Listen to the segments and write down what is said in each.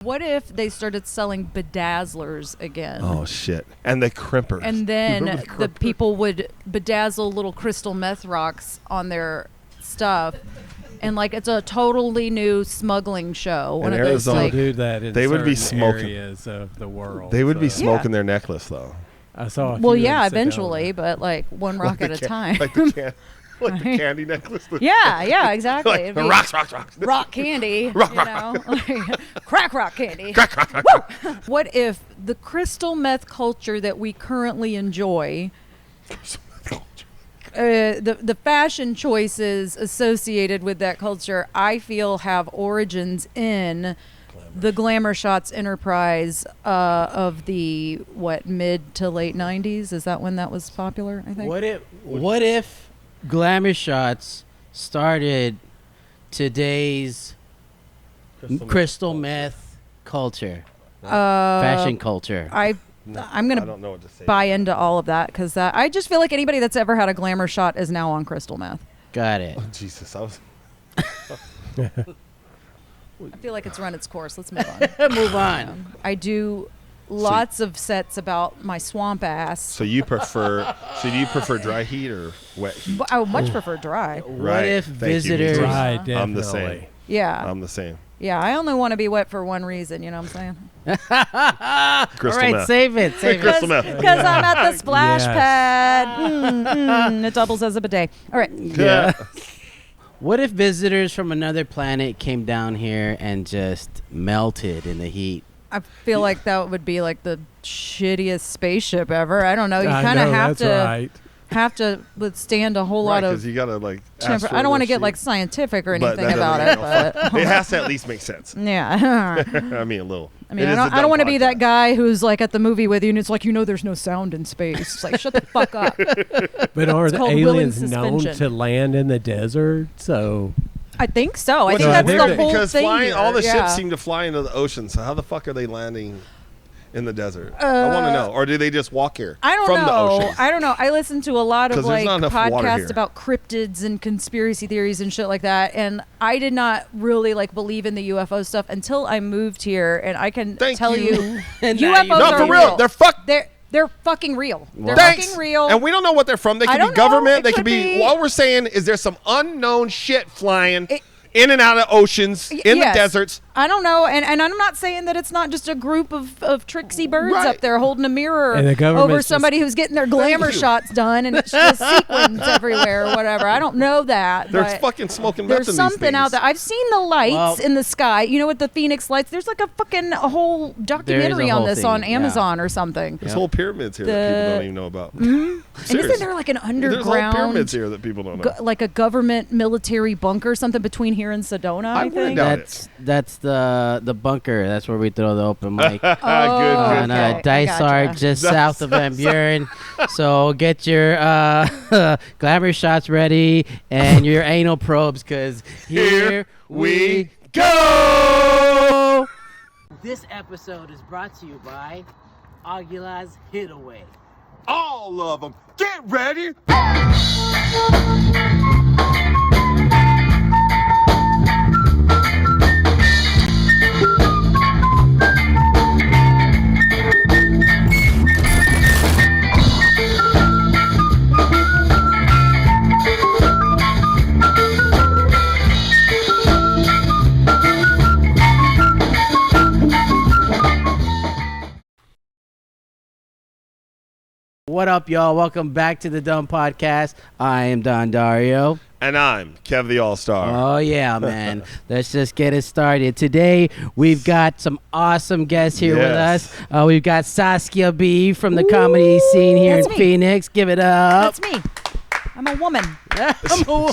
What if they started selling bedazzlers again? Oh, shit. And the crimpers. And then the people would bedazzle little crystal meth rocks on their stuff. And, like, it's a totally new smuggling show. One of those, like, do that in they would be smoking areas of the world. They would be smoking their necklace, though. I saw. Well, yeah, eventually, but, like, one rock at a time. Like the candy necklace. Yeah, exactly. Like, rocks. Rock candy. rock. Crack rock candy. Crack. What if the crystal meth culture that we currently enjoy, the fashion choices associated with that culture, I feel have origins in the Glamour Shots enterprise of the mid to late 90s? Is that when that was popular? I think. What if Glamour Shots started today's crystal meth culture, fashion culture? I'm going to buy into all of that because I just feel like anybody that's ever had a Glamour Shot is now on crystal meth. Got it. Oh, Jesus, I feel like it's run its course. Let's move on. Move on. I do lots of sets about my swamp ass. So do you prefer dry heat or wet heat? I would much prefer dry. What if visitors? Dry, definitely. I'm the same. Yeah. I'm the same. Yeah, I only want to be wet for one reason, you know what I'm saying? Crystal All right, meth. save it. Crystal meth. Because I'm at the splash pad. It doubles as a bidet. All right. Yeah. What if visitors from another planet came down here and just melted in the heat? I feel like that would be like the shittiest spaceship ever. I don't know. You kind of have to withstand a whole lot of. Because you gotta like. I don't want to get like scientific or anything about it, but it has to at least make sense. Yeah. I mean, a little. I mean, I don't want to be that guy who's like at the movie with you and it's like, there's no sound in space. It's like, shut the fuck up. But are the aliens known to land in the desert? So I think so. I think that's the whole because thing. Because all the ships ships seem to fly into the ocean. So how the fuck are they landing in the desert? I want to know. Or do they just walk here? I don't from know. The ocean? I don't know. I listen to a lot of like podcasts here. about cryptids and conspiracy theories and shit like that. And I did not really like believe in the UFO stuff until I moved here. And I can tell you UFOs no, are for real. They're fucking real. They're Thanks. fucking real. And we don't know what they're from. They could be government. They could be. All we're saying is there's some unknown shit flying in and out of oceans, in the deserts. I don't know, and I'm not saying that it's not just a group of tricksy birds up there holding a mirror over somebody who's getting their glamour shots done, and it's just sequins everywhere or whatever. I don't know that. There's fucking smoking meth in There's something out there. I've seen the lights in the sky. You know, with the Phoenix lights. There's like a whole documentary on this on Amazon or something. There's whole pyramids here that people don't even know about. And isn't there like an underground? There's whole pyramids here that people don't know. Like a government military bunker or something between here and Sedona. I think that's the bunker. That's where we throw the open mic. Good. Dysart, just south of Van Buren. So get your glamour shots ready and your anal probes, because here we go. This episode is brought to you by Aguila's Hidaway. All of them. Get ready. What up, y'all? Welcome back to the DUM Podcast. I am Don Dario. And I'm Kev The Allstar. Oh, yeah, man. Let's just get it started. Today, we've got some awesome guests here with us. We've got Saskia Bee from the comedy scene here in Phoenix. Give it up. That's me. I'm a woman.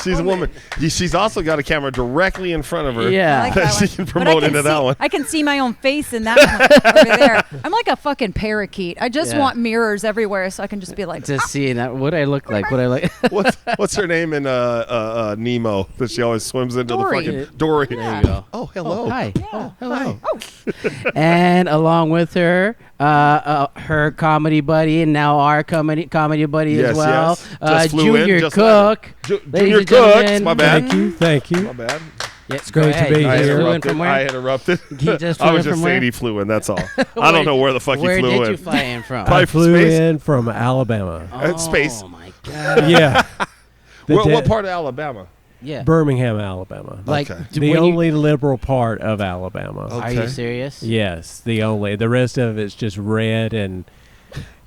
She's a woman. She's also got a camera directly in front of her. Yeah. I like that she can promote into that one. I can see my own face in that one over there. I'm like a fucking parakeet. I just want mirrors everywhere so I can just be like. Just seeing what I look like. What I like. What's her name in Nemo that she always swims into Dory. the fucking Dory. There you go. Oh, hello. Oh, hi. Yeah. Oh, hello. Oh. And along with her, her comedy buddy, and now our comedy buddy as well, Just flew in, Junior just Cook. Junior Cook. My bad. Thank you. My bad. It's great to be here. I interrupted. I was just saying he flew in. That's all. I don't know where the fuck he flew in. Where did you fly in from? I flew in from Alabama. Space. Oh my god. Yeah. What part of Alabama? Yeah. Birmingham, Alabama. Like the only liberal part of Alabama. Okay. Are you serious? Yes, the only. The rest of it's just red and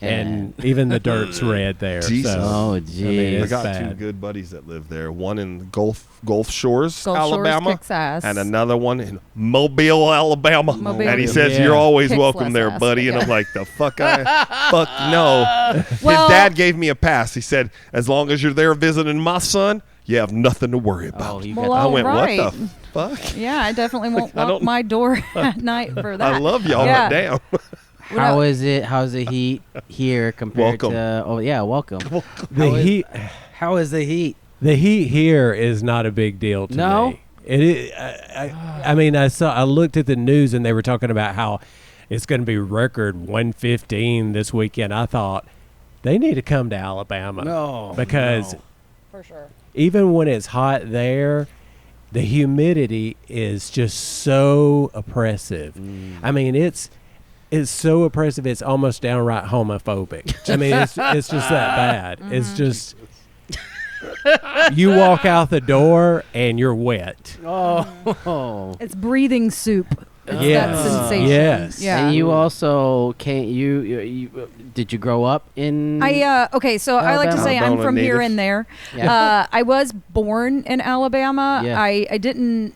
even the dirt's red there. Jesus. So, Oh, geez. I got two good buddies that live there. One in Gulf Shores, Alabama, kicks ass. and another one in Mobile, Alabama. And he says, Yeah. "You're always Kicks welcome less there, ass, buddy." yeah. And I'm like, "The fuck, fuck no." Well- His dad gave me a pass. He said, "As long as you're there visiting my son, you have nothing to worry about." Well, I went, right. "What the fuck?" Yeah, I definitely won't lock my door at night for that. I love y'all, Yeah. but damn. How is it? How's the heat here compared Welcome. to? Oh yeah, welcome. heat. How is the heat? The heat here is not a big deal to No? me. It is. I mean, I looked at the news and they were talking about how it's going to be record 115 this weekend. I thought they need to come to Alabama. Because For sure. even when it's hot there, the humidity is just so oppressive. I mean, it's so oppressive. It's almost downright homophobic. I mean, it's just that bad. It's just you walk out the door and you're wet. Oh. It's breathing soup. It's Yes. that sensation. Yes. Yeah. And you also can't. You did you grow up in? Okay, so I like to say I'm Alabama from here native. and there. Yeah. I was born in Alabama. Yeah. I didn't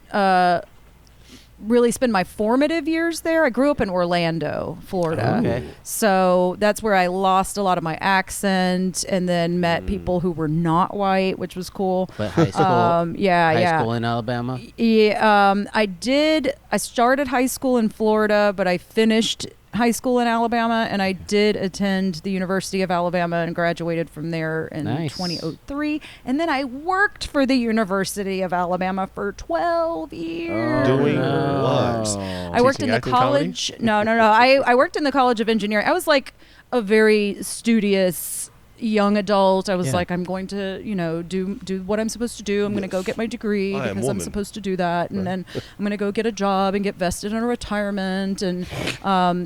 really spend my formative years there. I grew up in Orlando, Florida. Okay. So that's where I lost a lot of my accent and then met people who were not white, which was cool. But high school. High school in Alabama. Yeah, I started high school in Florida, but I finished high school in Alabama, and I did attend the University of Alabama and graduated from there in Nice. 2003. And then I worked for the University of Alabama for 12 years. Doing what? I worked in the Teaching acting college. No. I worked in the College of Engineering. I was like a very studious young adult. I was Yeah. like, I'm going to, do what I'm supposed to do. I'm going to go get my degree I am because I'm woman. supposed to do that. And then I'm going to go get a job and get vested in a retirement. And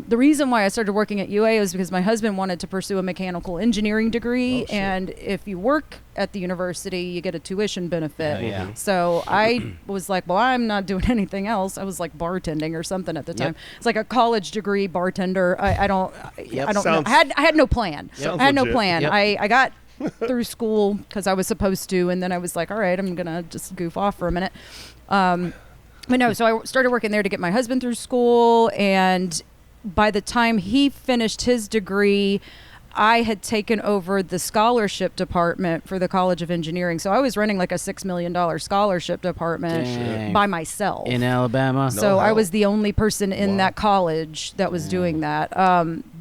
the reason why I started working at UA was because my husband wanted to pursue a mechanical engineering degree. And if you work at the university, you get a tuition benefit. Yeah. So I was like, well, I'm not doing anything else. I was like bartending or something at the time. It's like a college degree bartender. I don't know. Sounds- I had no plan. Sounds I had no legit. plan. Yep. I got through school because I was supposed to, and then I was like, all right, I'm gonna just goof off for a minute. But no, so I started working there to get my husband through school, and by the time he finished his degree, I had taken over the scholarship department for the College of Engineering. So I was running like a $6 million scholarship department Dang. by myself. In Alabama. So I was the only person in that college that was doing that.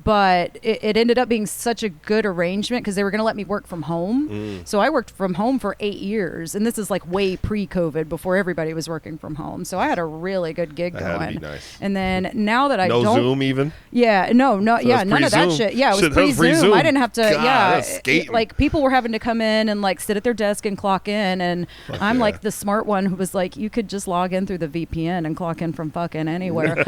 But it ended up being such a good arrangement because they were going to let me work from home. So I worked from home for 8 years. And this is like way pre-COVID, before everybody was working from home. So I had a really good gig That going. had to be nice. And then now that I No don't... Zoom even? Yeah, no, So yeah, it's none of that pre-Zoom. shit. Yeah, it was Shit, that was pre-Zoom. pre-Zoom. I didn't have to, God, yeah. that's skating. Like, people were having to come in and, like, sit at their desk and clock in. And I'm, yeah. like, the smart one who was like, you could just log in through the VPN and clock in from fucking anywhere, which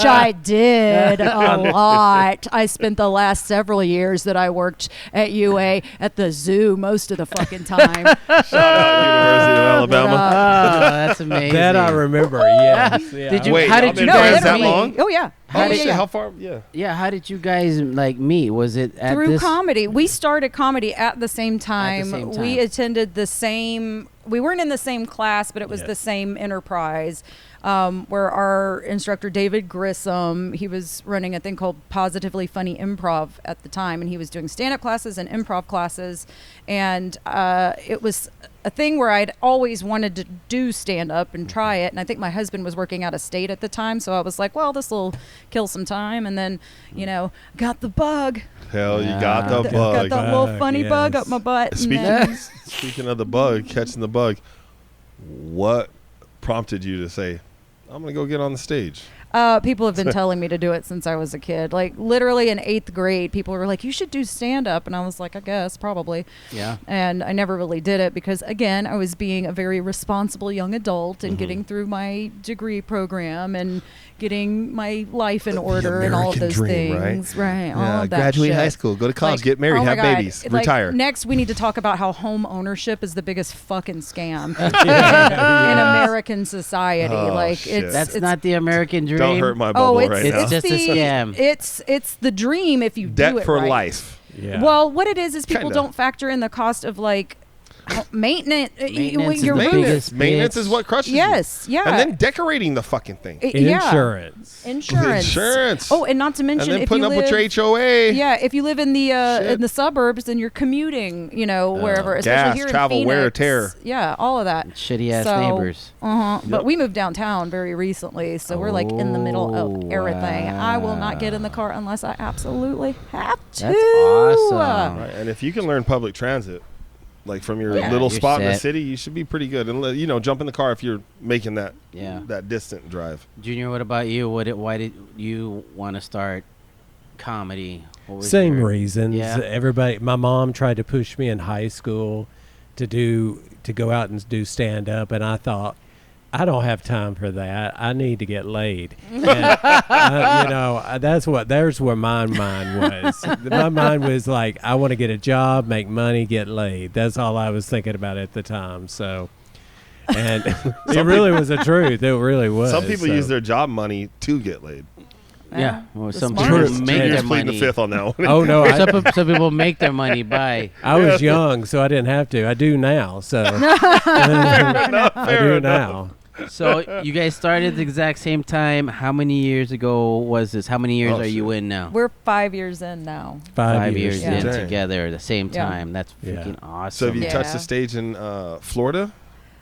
I did a lot. I spent the last several years that I worked at UA at the zoo most of the fucking time. Shout out University of Alabama. Oh, that's amazing. That I remember. Yes. Yeah. Did you? Wait, how y'all did you been guys friends that meet? long? Oh, yeah. How, Oh, yeah. how far? Yeah. Yeah, how did you guys like meet? Was it at Through this? comedy. We started comedy at the same time. same time. We attended the same. We weren't in the same class, but it was the same enterprise. Where our instructor David Grissom, he was running a thing called Positively Funny Improv at the time, and he was doing stand-up classes and improv classes, and it was a thing where I'd always wanted to do stand-up and try it, and I think my husband was working out of state at the time, so I was like, well, this will kill some time, and then, got the bug. Hell, you got the Got bug. that little funny bug yes. up my butt. and then- Speaking of the bug, catching the bug, what prompted you to say, I'm going to go get on the stage? People have been telling me to do it since I was a kid. Like literally in 8th grade, people were like, "You should do stand up," and I was like, "I guess probably." Yeah. And I never really did it because again, I was being a very responsible young adult and getting through my degree program and getting my life in order and all of those things. Right. All of that graduate shit. high school, go to college, Like, get married, oh my have God. babies, Like, retire. Next, we need to talk about how home ownership is the biggest fucking scam in American society. Oh, like shit. That's not the American dream. Don't hurt my bubble right now. It's just a scam. It's the dream if you Debt do it for right. life. Yeah. Well, what it is people Kinda. don't factor in the cost of like maintenance. Maintenance is your the roof. biggest Maintenance bitch. is what crushes you. Yes, yeah. And then decorating the fucking thing. Insurance. Insurance. Oh, and not to mention And then if putting you up live, with your HOA. yeah, if you live in Shit. the suburbs and you're commuting, wherever, especially gas, here travel, in Phoenix, wear or tear. yeah, all of that. Shitty ass So, neighbors. But we moved downtown very recently, so we're like in the middle of everything. I will not get in the car unless I absolutely have to. That's awesome. Right. And if you can learn public transit, like from your Yeah. little You're spot in the set. city, you should be pretty good. And jump in the car if you're making that Yeah. that distant drive. Junior, what about you? Why did you want to start comedy? What was Same your- reasons. Yeah. Everybody, my mom tried to push me in high school to go out and do stand up, and I thought, I don't have time for that. I need to get laid. And, there's where my mind was. My mind was like, I want to get a job, make money, get laid. That's all I was thinking about at the time. So, and it really was the truth. It really was. Some people So- use their job money to get laid. Yeah. Well, The some smart- people make their Just pleading money. the fifth on that one. Oh no, Some people make their money by. I was young, so I didn't have to. I do now, so I do now. So you guys started the exact same time. How many years ago was this? How many years Oh, are you shit. in now? We're 5 years in now. 5 years. Yeah. in Dang. together at the same Yeah. time. That's Yeah. freaking So awesome. have you Yeah. touched the stage in Florida?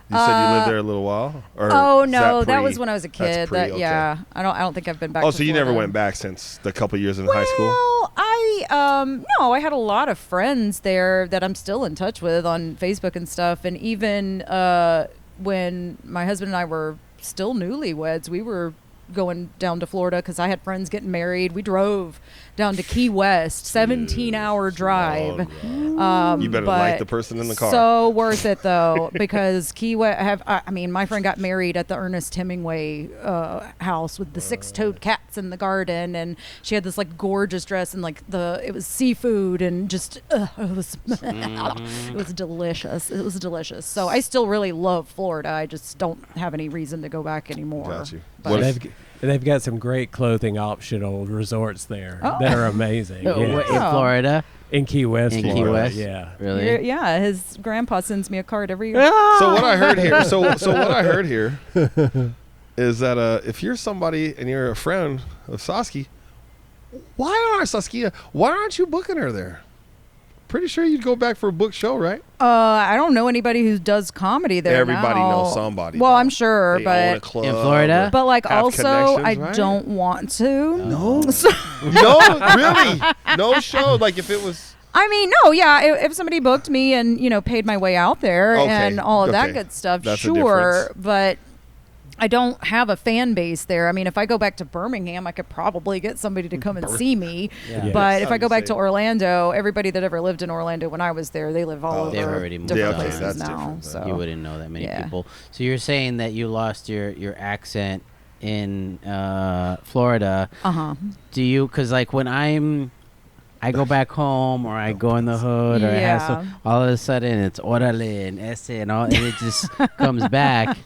You said you lived there a little while. Or Oh is no, that pre? was when I was a That's kid. pre, That okay. yeah, I don't think I've been back. Oh, to so you never Florida. went back since the couple years in high school? Well, no, I had a lot of friends there that I'm still in touch with on Facebook and stuff, and even when my husband and I were still newlyweds, we were going down to Florida because I had friends getting married. We drove down to Key West, 17-hour drive. You better like the person in the car. So worth it though, because Key West. My friend got married at the Ernest Hemingway house with the 6-toed cats in the garden, and she had this like gorgeous dress and like it was seafood and just it was it was delicious. It was delicious. So I still really love Florida. I just don't have any reason to go back anymore. Got you. But- What They've got some great clothing optional resorts there Oh. that are amazing. Oh, Yeah. in Florida, In Key West, In Key Florida, West? yeah. really? Yeah, his grandpa sends me a card every year. So what I heard here. So what I heard here is that if you're somebody and you're a friend of Saskia, why aren't you booking her there? Pretty sure you'd go back for a book show, right? I don't know anybody who does comedy there. Everybody now. knows somebody. Well, though. I'm sure, They own a but club In Florida? or but like have also I connections, right? don't want to. No, So- no, really, no show. Like if it was. I mean, no, yeah. If somebody booked me and paid my way out there Okay, and all of that okay. good stuff, That's a sure. difference. But I don't have a fan base there. I mean, if I go back to Birmingham, I could probably get somebody to come and see me. Yeah. Yeah. But if How I do go you back say to it? Orlando, everybody that ever lived in Orlando when I was there, they live all Oh, over They've already moved different on. places That's now. different then. So You wouldn't know that many Yeah. people. So you're saying that you lost your accent in Florida. Do you? Because like when I go back home or I go in the hood or I have Yeah. some, all of a sudden it's orale and ese and all, and it just comes back.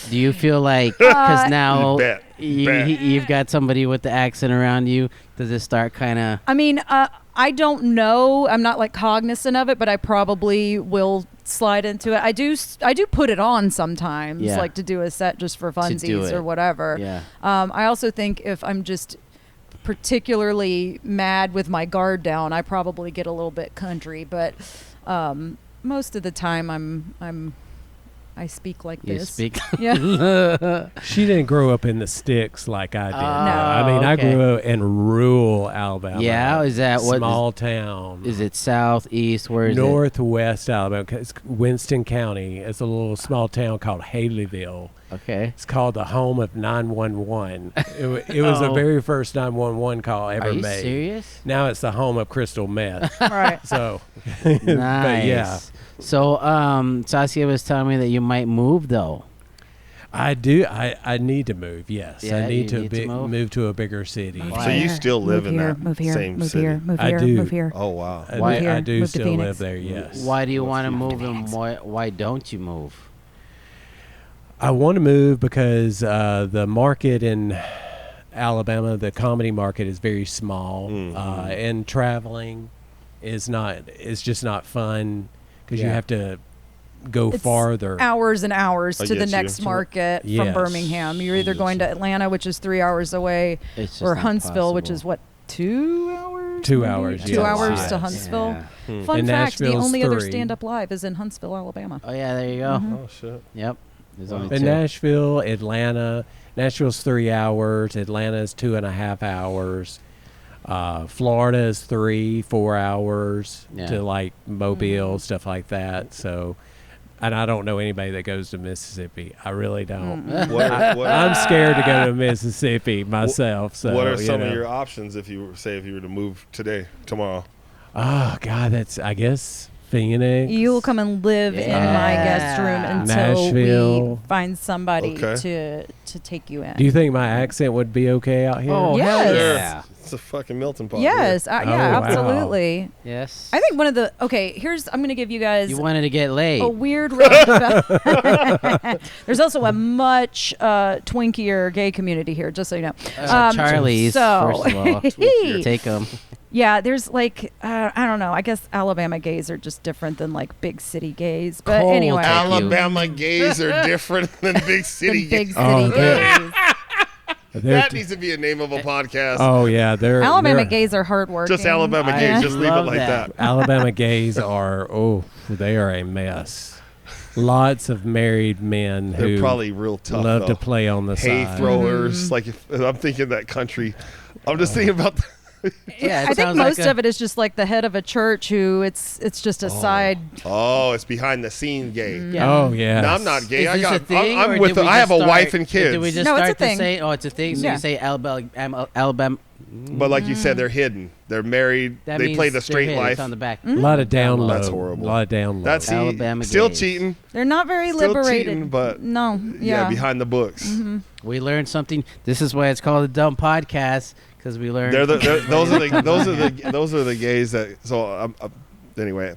Do you feel like because now You bet. you've got somebody with the accent around you, does it start kind of? I mean, I don't know. I'm not like cognizant of it, but I probably will slide into it. I do put it on sometimes, Yeah. like to do a set just for do funsies it. or whatever. Yeah. I also think if I'm just particularly mad with my guard down, I probably get a little bit country, but most of the time I speak like You this. speak. Yeah. She didn't grow up in the sticks like I did. Oh, I mean, I okay. grew up in rural Alabama. Yeah, is that what? small town? Is it south, east? Where is Northwest Alabama? It's Winston County. It's a little small town called Haleyville. Okay. It's called the home of 911. It was the very first 911 call ever Are you made. serious? Now it's the home of crystal meth. Right. So, Nice. but yeah. So, Saskia was telling me that you might move though. I do. I need to move. Yes, Yeah, I need you to move to a bigger city. Why? So you still live in that move here, same move city? here, move I here, do. move here. Oh wow. Why- I do move to still Phoenix. live there. Yes. Why do you want to move, Phoenix. and why don't you move? I want to move because the market in Alabama, the comedy market, is very small, and traveling is just not fun because you Yeah. have to go It's farther. Hours and hours I to the get you. next market Yes. from Birmingham. You're either going to Atlanta, which is 3 hours away, It's just or not Huntsville, which possible. is what, 2 hours? 2 maybe? hours, 2 yes. hours Yes. to Huntsville. Yeah. Fun And fact: the Nashville's only other 3. stand-up live is in Huntsville, Alabama. Oh yeah, there you go. Mm-hmm. Oh shit. Yep. There's only In two. Nashville, Atlanta. Nashville's 3 hours. Atlanta's 2.5 hours. Florida is 3-4 hours Yeah. to like Mobile, stuff like that. So, and I don't know anybody that goes to Mississippi. I really don't. I'm scared to go to Mississippi myself. So, what are you some know. of your options if you were to move tomorrow? Oh God, I guess Phoenix. You will come and live in my guest room Yeah. until we Nashville. find somebody Okay. to take you in. Do you think my accent would be okay out here? Oh, Yes. hell Sure. yeah. It's a fucking melting pot. Yes, Oh, yeah, wow. absolutely. Yes. I think one of the I'm going to give you guys you wanted to get laid. a weird roundabout. There's also a much twinkier gay community here, just so you know. Charlie's, so- first of all. Take them. Yeah, there's like I don't know. I guess Alabama gays are just different than like big city gays. But Cold anyway, Thank you. Alabama gays are different than big city the big gays. city Oh, gays. That needs to be a name of a podcast. Oh yeah, Alabama gays are hardworking. Just Alabama I gays. Just leave it love like that. Alabama gays are they are a mess. Lots of married men They're who probably real tough. love to though. play on the Hay side. throwers. Like if I'm thinking that country. I'm just thinking about. Yeah, it I think sounds most like a- of it is just like the head of a church who it's just a side. Oh, it's behind the scene gay. Yeah. Oh yeah. No, I'm not gay. Is I this got. a thing, or I'm with. did we I have a just wife start- and kids. Did we just No, it's a start to thing. say? Oh, it's a thing. So Yeah. you say Alabama. But like you said, they're hidden. They're married. That They means play the they're straight hid. life. It's on the back. A lot of down low. That's horrible. A lot of down low. That's see, Alabama still gays. cheating. They're not very Still liberated. cheating, but no, yeah, behind the books. We learned something. This is why it's called the DUM Podcast, because we learned. Those are the gays that. So anyway,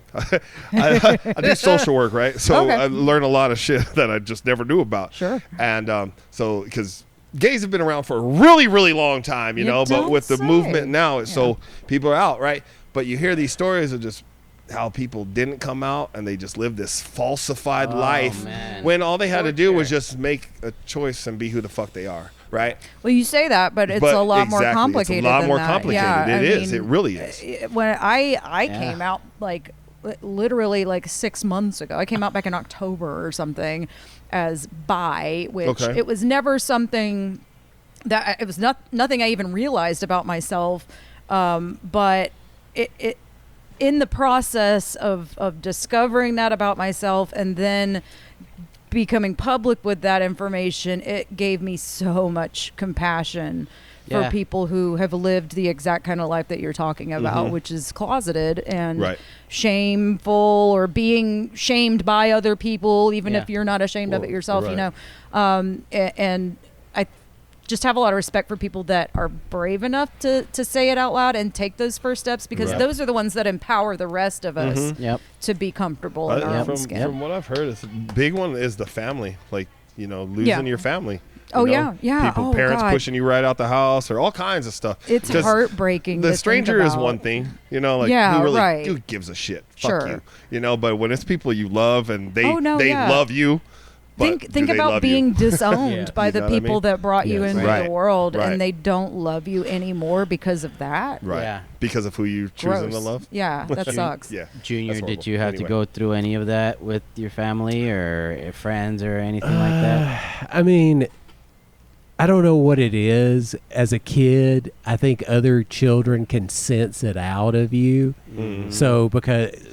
I do social work, right? So Okay. I learn a lot of shit that I just never knew about. Sure. And so because gays have been around for a really, really long time, you You know, but don't with the say. movement now, it's so people are out, right? But you hear these stories of just how people didn't come out and they just lived this falsified Oh, life man. when all they had to do was just make a choice and be who the fuck they are, right? Well, you say that, but it's But a lot more exactly, complicated. It's a lot than more that. complicated. Yeah, It is. It really is. When I came out like literally like 6 months ago. I came out back in October or something as bi, which it was never something that it was nothing I even realized about myself. But it in the process of discovering that about myself and then becoming public with that information, it gave me so much compassion for people who have lived the exact kind of life that you're talking about, which is closeted and shameful or being shamed by other people, even if you're not ashamed of it yourself, you know. And I just have a lot of respect for people that are brave enough to say it out loud and take those first steps, because those are the ones that empower the rest of us to be comfortable in our own skin. From what I've heard, it's a big one is the family, like, you know, losing your family. Oh, you know? yeah. People, parents pushing you right out the house, or all kinds of stuff. It's heartbreaking. The stranger is one thing, you know, like who gives a shit? Fuck you, you know. But when it's people you love and they love you, think about being disowned by the people that brought you into the world, and they don't love you anymore because of that. Right. Yeah. Because of who you choosing to love. Yeah, that sucks. Yeah. Junior, did you have to go through any of that with your family or friends or anything like that? I mean, I don't know what it is. As a kid, I think other children can sense it out of you. Mm-hmm.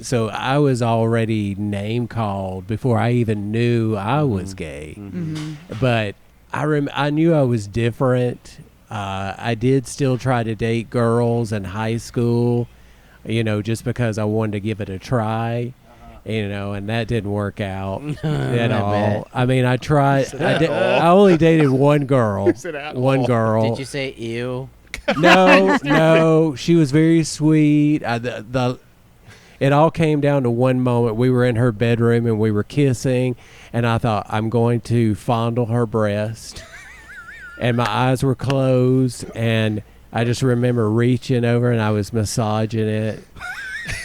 So I was already name called before I even knew I was gay. Mm-hmm. But I knew I was different. I did still try to date girls in high school, just because I wanted to give it a try. And that didn't work out at all. I mean, I tried. I only dated one girl. One girl. Did you say ew? No. She was very sweet. It all came down to one moment. We were in her bedroom and we were kissing, and I thought, I'm going to fondle her breast. And my eyes were closed, and I just remember reaching over and I was massaging it.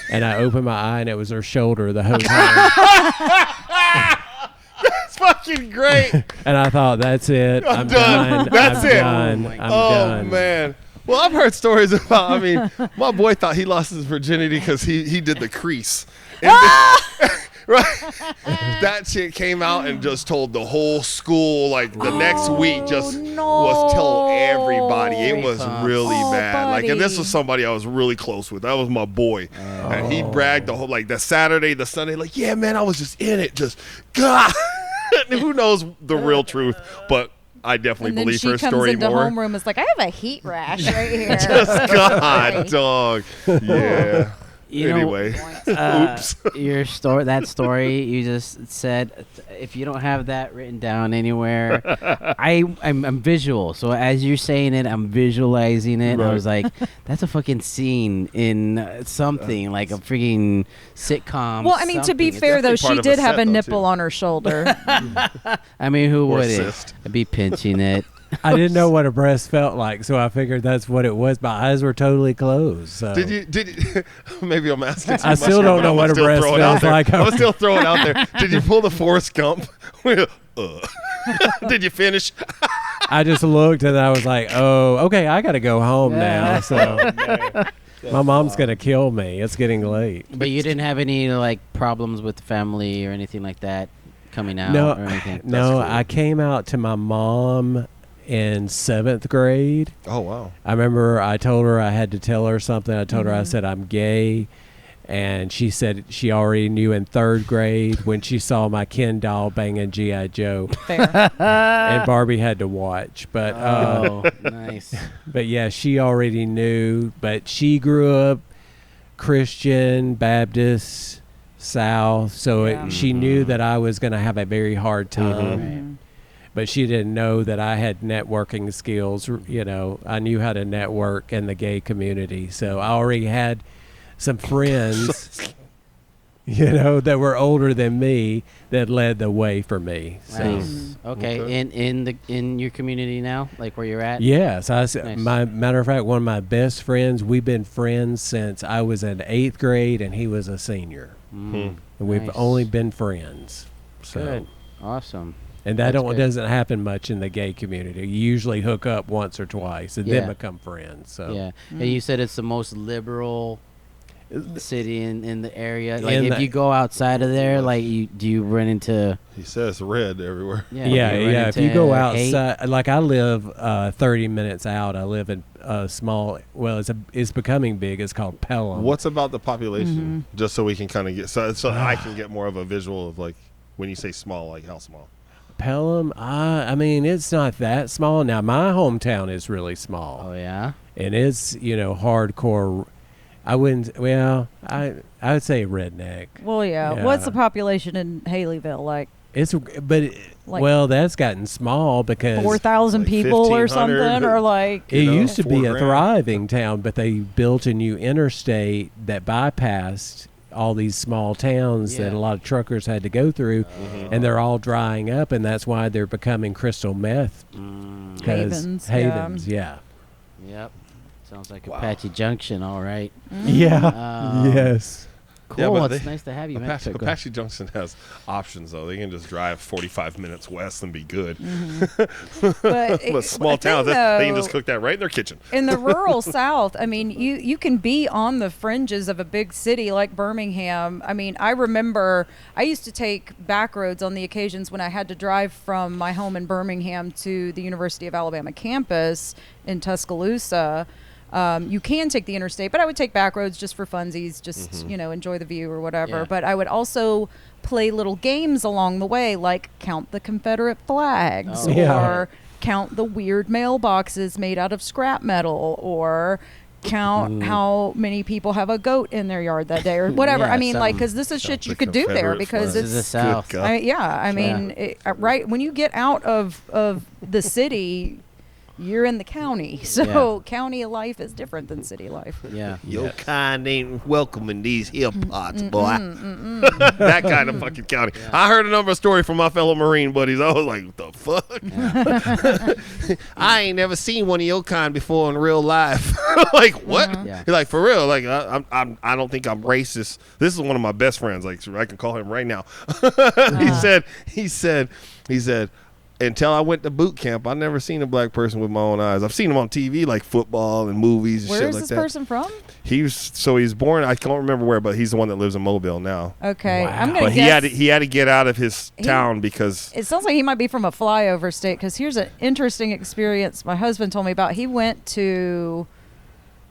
And I opened my eye, and it was her shoulder the whole time. That's fucking great. And I thought, that's it. I'm done. That's I'm it. Done. I'm done. Man. Well, I've heard stories about, my boy thought he lost his virginity because he did the crease. And right? That chick came out and just told the whole school, like, the next week was telling everybody. It was really bad. Like, and this was somebody I was really close with. That was my boy. And he bragged the whole, like, the Saturday, the Sunday, like, yeah, man, I was just in it. Just, God. Who knows the real truth, but I definitely believe her story into more. Homeroom. It's like, I have a heat rash right here. Just God, dog. Yeah. Anyway, oops. That story you just said, if you don't have that written down anywhere, I'm visual. So as you're saying it, I'm visualizing it. Right. I was like, that's a fucking scene in something like a freaking sitcom. Well, I mean, to be fair, though, she did have a nipple on her shoulder. I mean, who Or wouldn't? cyst. I'd be pinching it. I didn't know what a breast felt like, so I figured that's what it was. My eyes were totally closed. So. Did you maybe I'm asking too I much still here, don't but know I'm what a still breast throw it out feels there. like. I'm still throwing it out there. Did you pull the Forrest Gump? Did you finish? I just looked and I was like, oh, okay, I got to go home now. So my mom's going to kill me. It's getting late. But you didn't have any like problems with the family or anything like that coming out No, or anything? no, cool. I came out to my mom in 7th grade. Oh wow. I remember I told her I had to tell her something. I told her, I said, I'm gay. And she said she already knew in 3rd grade when she saw my Ken doll banging G.I. Joe. Fair. And Barbie had to watch. But Nice. but yeah, she already knew. But she grew up Christian, Baptist, South. So Yeah. she knew that I was going to have a very hard time. Mhm. But she didn't know that I had networking skills. I knew how to network in the gay community. So I already had some friends, that were older than me that led the way for me. So Nice. Okay. In your community now, like where you're at? yes, Nice. matter of fact, one of my best friends. We've been friends since I was in 8th grade and he was a senior, and we've Nice. only been friends. So. Good. Awesome. And that That's good. doesn't happen much in the gay community. You usually hook up once or twice and Yeah. then become friends. So Yeah. And you said it's the most liberal city in the area. Like In if the- you go outside of there, like do you run into He says red everywhere. yeah, you run If you into go hate? outside, like I live 30 minutes out. I live in a small. Well, it's becoming big. It's called Pelham. What's about the population? Just so we can kind of get so I can get more of a visual of like when you say small, like how small. Pelham? I mean, it's not that small. Now, my hometown is really small. Oh yeah. And it's hardcore. I wouldn't. Well, I would say redneck. Well, yeah. Yeah. What's the population in Haleyville like? Well, that's gotten small because 4,000 like people or 1,500 something, or like it used to be $4 a grand. thriving town, but they built a new interstate that bypassed all these small towns that Yeah. a lot of truckers had to go through, and they're all drying up, and that's why they're becoming crystal meth. 'Cause Havens, yeah. Yep. Sounds like Apache Junction, all right. Yeah. Um, Yes. Cool. Yeah, but It's nice to have you, man. Apache Junction has options, though. They can just drive 45 minutes west and be good. But small towns, they can just cook that right in their kitchen. In the rural South, I mean, you can be on the fringes of a big city like Birmingham. I mean, I remember I used to take back roads on the occasions when I had to drive from my home in Birmingham to the University of Alabama campus in Tuscaloosa. You can take the interstate, but I would take back roads just for funsies, just, enjoy the view or whatever. Yeah. But I would also play little games along the way, like count the Confederate flags or count the weird mailboxes made out of scrap metal or count how many people have a goat in their yard that day or whatever. Yeah, I mean, like, because this is shit you could do there because This is the it's South. I mean, right when you get out of the city, you're in the county. So county life is different than city life. Yeah. Your kind ain't welcome in these here parts, boy. That kind of fucking county. Yeah. I heard a number of stories from my fellow Marine buddies. I was like, what the fuck? I ain't never seen one of your kind before in real life. Like, what? Yeah. He's like, for real? Like, I don't think I'm racist. This is one of my best friends. Like, I can call him right now. He said, until I went to boot camp, I never seen a black person with my own eyes. I've seen them on TV, like football and movies and Where shit is like this that. person from? He's born. I can't remember where, but he's the one that lives in Mobile now. Okay, Wow. I'm gonna But guess. he had to get out of his town because It sounds like he might be from a flyover state because here's an interesting experience my husband told me about. He went to,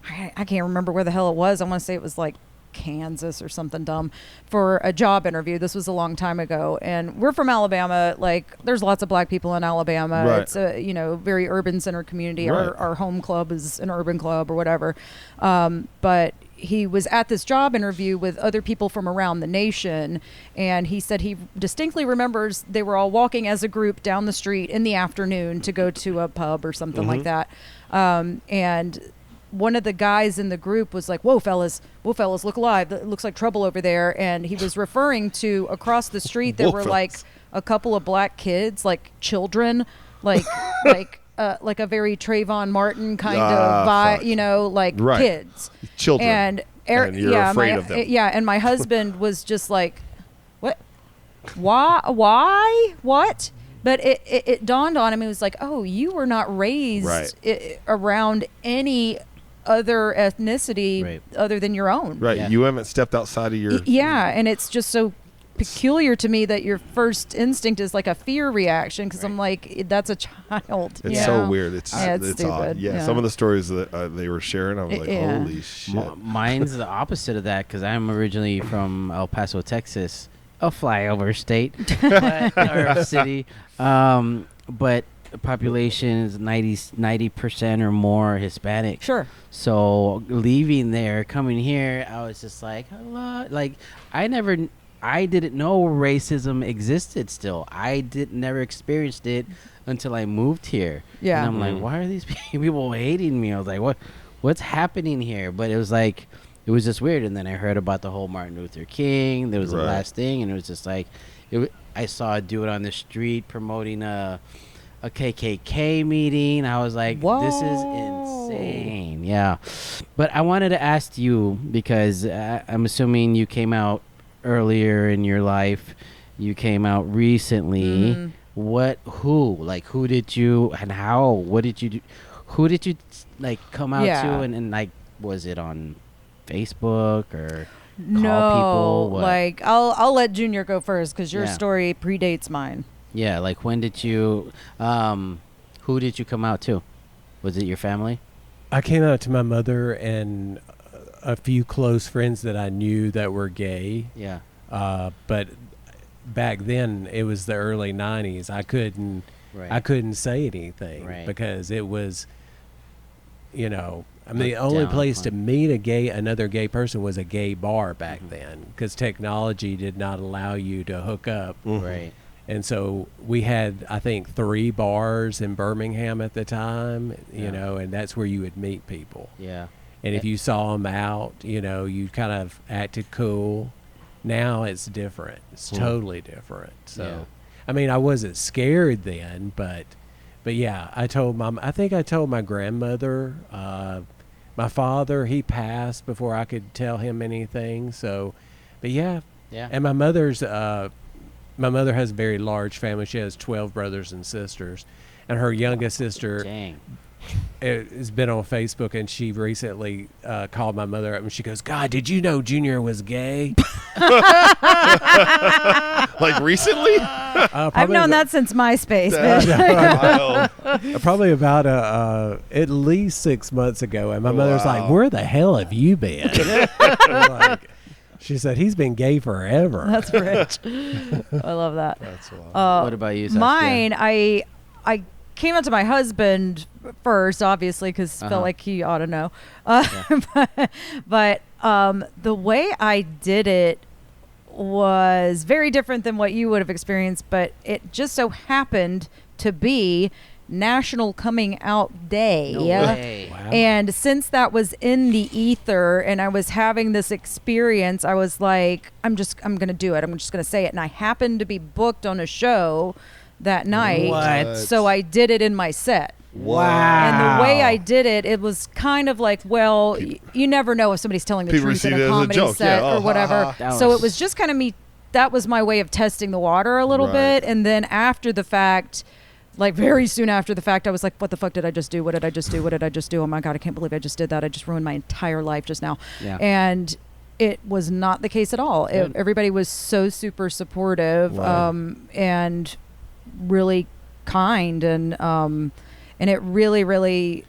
I can't remember where the hell it was. I want to say it was like Kansas or something dumb for a job interview. This was a long time ago. And we're from Alabama. Like, there's lots of black people in Alabama. Right. It's a, very urban center community. Right. Our home club is an urban club or whatever. But he was at this job interview with other people from around the nation, and he said he distinctly remembers they were all walking as a group down the street in the afternoon to go to a pub or something like that. And one of the guys in the group was like, whoa, fellas, look alive. It looks like trouble over there. And he was referring to across the street, there Whoa, were fellas. like a couple of black kids, like children, like like a very Trayvon Martin kind of fuck. vibe, like Right. kids. children. And And you're afraid of them. and my husband was just like, what? Why? What? But it dawned on him. He was like, oh, you were not raised Right. around any other ethnicity other than your own. Right. Yeah. You haven't stepped outside of your. Yeah, and it's just so peculiar to me that your first instinct is like a fear reaction because I'm like, that's a child. It's so weird. It's Yeah, it's odd. stupid. Yeah, Yeah. Some of the stories that they were sharing, I was like, Yeah. holy shit. Mine's the opposite of that because I'm originally from El Paso, Texas, a flyover state or city. But the population is 90% or more Hispanic. Sure. So leaving there, coming here, I was just like, hello. Like, I didn't know racism existed still. I never experienced it until I moved here. Yeah. And I'm like, why are these people hating me? I was like, what's happening here? But it was like, it was just weird. And then I heard about the whole Martin Luther King. There was the Right. last thing. And it was just like, I saw a dude on the street promoting a KKK meeting. I was like, this is Whoa. insane. Yeah. But I wanted to ask you, because I'm assuming you came out earlier in your life. You came out recently. Who did you, and how, what did you do? Who did you like come out to? And like, was it on Facebook or No, call people? What? like I'll let Junior go first because your Yeah. story predates mine. Yeah, like when did you, who did you come out to? Was it your family? I came out to my mother and a few close friends that I knew that were gay. Yeah. But back then it was the early 90s. I couldn't say anything because it was, I mean, the only place to meet another gay person was a gay bar back then because technology did not allow you to hook up. Right. And so we had, I think, 3 bars in Birmingham at the time, and that's where you would meet people. Yeah. And if you saw them out, you kind of acted cool. Now it's different. It's totally different. So, I mean, I wasn't scared then, but yeah, I think I told my grandmother. My father, he passed before I could tell him anything. So But yeah. Yeah. And my mother has a very large family. She has 12 brothers and sisters. And her youngest sister Dang. has been on Facebook, and she recently called my mother up, and she goes, God, did you know Junior was gay? Like recently? I've known that since MySpace. Probably about at least 6 months ago. And my mother's like, where the hell have you been? Like, she said, he's been gay forever. That's rich. I love that. That's wild. What about you, Saskia? Mine, I came out to my husband first, obviously, because felt like he ought to know. But the way I did it was very different than what you would have experienced, but it just so happened to be National Coming Out Day. No way. Wow. And since that was in the ether and I was having this experience, I was like, I'm going to do it. I'm just going to say it. And I happened to be booked on a show that night. What? So I did it in my set. Wow. And the way I did it, it was kind of like, well, you never know if somebody's telling the People truth receive in it a as a comedy joke. set Yeah. or whatever. So it was just kind of me. That was my way of testing the water a little Right. bit. And then after the fact, like very soon after the fact, I was like, what the fuck did I just do? What did I just do? What did I just do? Oh my God, I can't believe I just did that. I just ruined my entire life just now. Yeah. And it was not the case at all. Everybody was so super supportive and really kind. And it really,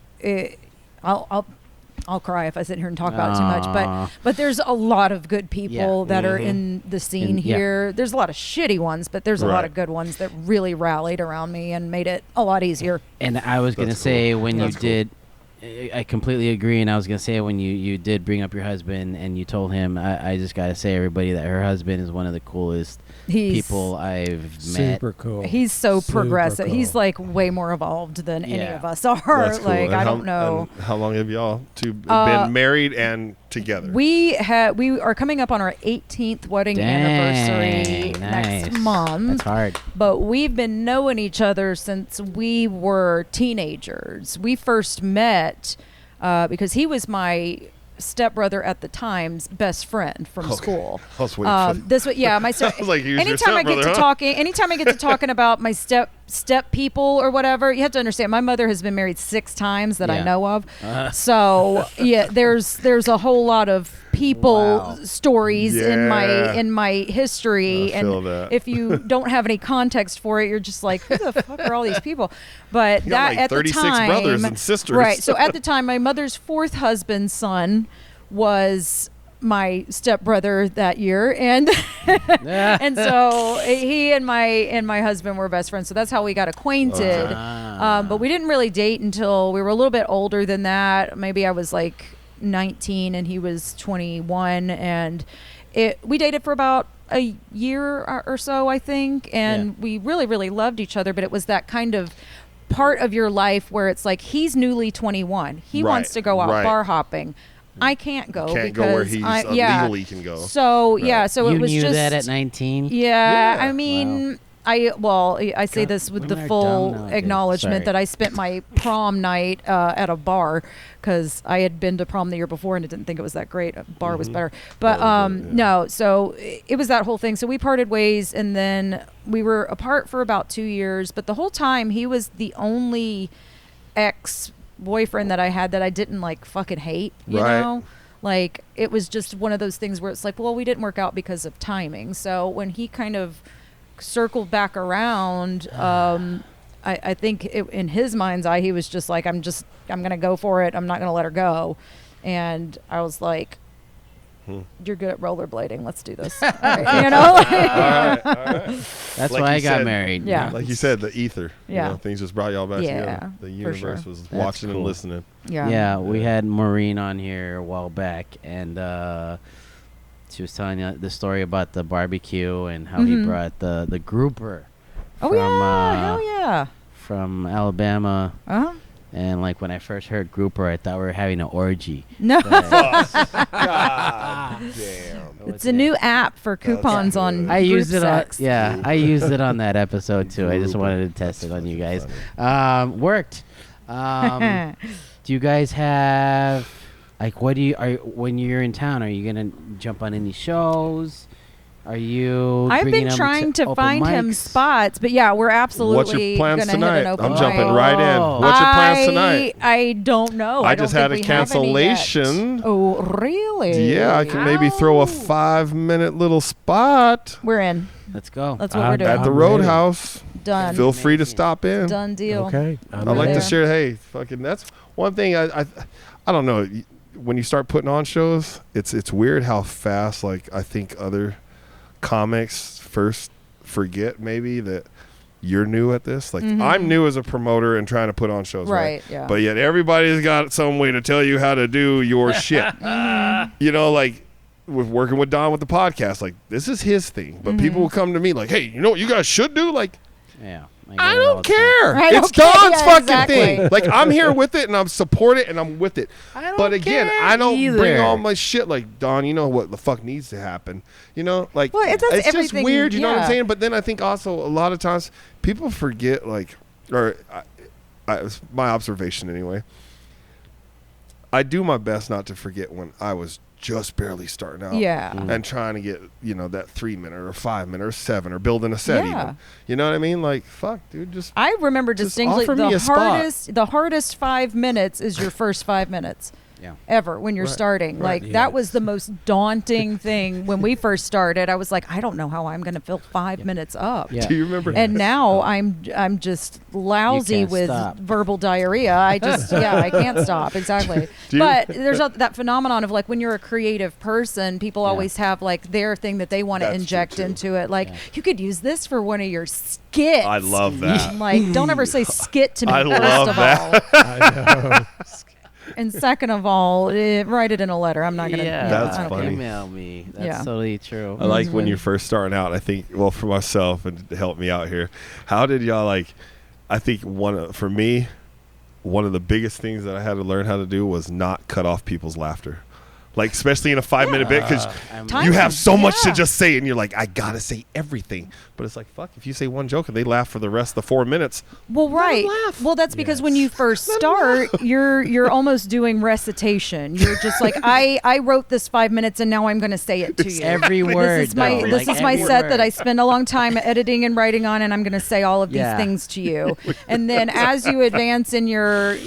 I'll cry if I sit here and talk about it too much, but there's a lot of good people that are in the scene here. There's a lot of shitty ones, but there's a lot of good ones that really rallied around me and made it a lot easier. And I was going to say when you did, I completely agree. And I was going to say when you did bring up your husband and you told him, I just got to say everybody that her husband is one of the coolest people I've met. Super cool. He's so Super progressive. cool. Are like way more evolved than any of us are. That's cool. Like And I don't know. and how long have y'all two been married and together? We are coming up on our 18th wedding anniversary next month. That's hard. But we've been knowing each other since we were teenagers. We first met because he was my stepbrother at the time's best friend from school. I was waiting for This was my I was like, he was your anytime I get to stepbrother, huh? talking, anytime I get to talking about my step people or whatever, you have to understand my mother has been married 6 times that I know of. So there's a whole lot of people stories in my history, I and feel that. if you don't have any context for it, you're just like, who the fuck are all these people? But You got that like at 36 the time, brothers and sisters. right? So at the time, my mother's 4th husband's son was my stepbrother that year, and and so he and my husband were best friends. So that's how we got acquainted. But we didn't really date until we were a little bit older than that. Maybe I was like 19 and he was 21, and we dated for about a year or so, I think, and we really loved each other. But it was that kind of part of your life where it's like, he's newly 21, he wants to go out bar hopping. I can't go Can't because go where he's legally can go. So so you it was knew just that at 19. I mean, I say this with the women are full dumb nowadays. acknowledgement Sorry. that I spent my prom night at a bar because I had been to prom the year before and I didn't think it was that great. A bar was better, but no. So it was that whole thing. So we parted ways, and then we were apart for about 2 years. But the whole time, he was the only ex-boyfriend that I had that I didn't like fucking hate. You know. Like, it was just one of those things where it's like, well, we didn't work out because of timing. So when he kind of circled back around, I think in his mind's eye, he was just like, I'm going to go for it. I'm not going to let her go. And I was like, you're good at rollerblading. Let's do this. All right, you know? all right. That's Like why I you got said, married. Yeah. Like you said, the ether. Yeah. You know, things just brought y'all back together. The for universe sure. was That's watching and cool. listening. Yeah, we had Maureen on here a while back, and she was telling the story about the barbecue and how he brought the grouper Oh, hell yeah. from Alabama. Uh-huh. And like when I first heard grouper, I thought we were having an orgy. No. God damn. It's a new app for coupons good. on I used group it on sex. I used it on that episode too. I just Grouper. wanted to test it on you guys. Worked. Do you guys have Like, what do you when you're in town? Are you gonna jump on any shows? Are you? I've been trying to find him spots, but yeah, we're absolutely What's your plans gonna hit tonight? an open I'm mic. jumping right in. What's your plans tonight? I don't know. I don't just had think a we have any yet. cancellation. Oh, really? Yeah, I can maybe throw a 5-minute little spot We're in. Let's go. That's what we're doing. at the I'm ready. Roadhouse. Done. Feel free to stop in. Done deal. Okay. I like there. to share. Hey, fucking, that's one thing. I don't know. When you start putting on shows, it's weird how fast. Like, I think other comics first forget maybe that you're new at this. Like, I'm new as a promoter and trying to put on shows, right? Yeah. But yet everybody's got some way to tell you how to do your shit. You know, like with working with Don with the podcast, like this is his thing. But people will come to me like, hey, you know what you guys should do? Like, Yeah. I don't care. I don't It's care. Don's Yeah, fucking exactly. thing. Like, I'm here with it and I'm support it and I'm with it. But again, care I don't bring either. all my shit like, Don, you know what the fuck needs to happen. You know, like, Well, it does it's just everything, weird, you know what I'm yeah. saying? But then I think also a lot of times people forget, like, or it's my observation anyway, I do my best not to forget when I was just barely starting out. Yeah. And trying to get, you know, that 3-minute or 5-minute or 7 or building a set Yeah. even. You know what I mean? Like, fuck, dude, just I remember Just distinctly offer me a spot. the hardest 5 minutes is your first 5 minutes. Yeah. Ever when you're starting. Right. Like that was the most daunting thing when we first started. I was like, I don't know how I'm going to fill 5 minutes up. Yeah. do you remember? And now I'm just lousy can't with stop. verbal diarrhea. I just I can't stop. Exactly. Do you- But there's that phenomenon of like when you're a creative person, people Yeah. always have like their thing that they want to That's true, inject too. into it. Like Yeah. you could use this for one of your skits. I love that. I'm like, don't ever say skit to me. I first love of that. all. I know. And second of all, write it in a letter. I'm not gonna. Yeah. That's I don't care. funny. Email me. That's Yeah. totally true. I like when you're first starting out. I think, well, for myself and to help me out here, how did y'all like? I think for me, one of the biggest things that I had to learn how to do was not cut off people's laughter. Like, especially in a 5-minute bit, because Time- you have so much to yeah. just say, and you're like, I gotta say everything. But it's like, fuck, if you say one joke and they laugh for the rest of the 4 minutes, Well, right. laugh. Well, that's because when you first start, you're almost doing recitation. You're just like, I wrote this 5 minutes, and now I'm going to say it to you. Every word. This is my though, this like is my every set word. that I spend a long time editing and writing on, and I'm going to say all of these Yeah. things to you. And then as you advance in your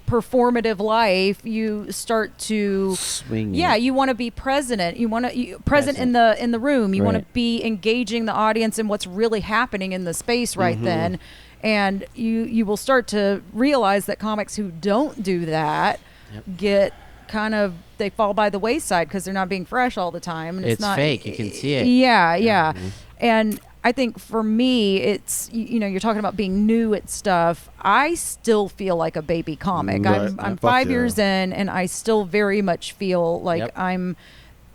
performative life, you start to Swinging. yeah, you want to be present. You want to present in the room. You want to Right. be engaging the audience in what's really happening in the space right then. And you will start to realize that comics who don't do that get kind of they fall by the wayside because they're not being fresh all the time, and it's It's not fake. You can see it. Yeah. And I think for me, it's you're talking about being new at stuff. I still feel like a baby comic. Right. I'm Fuck 5 yeah. years in, and I still very much feel like Yep. I'm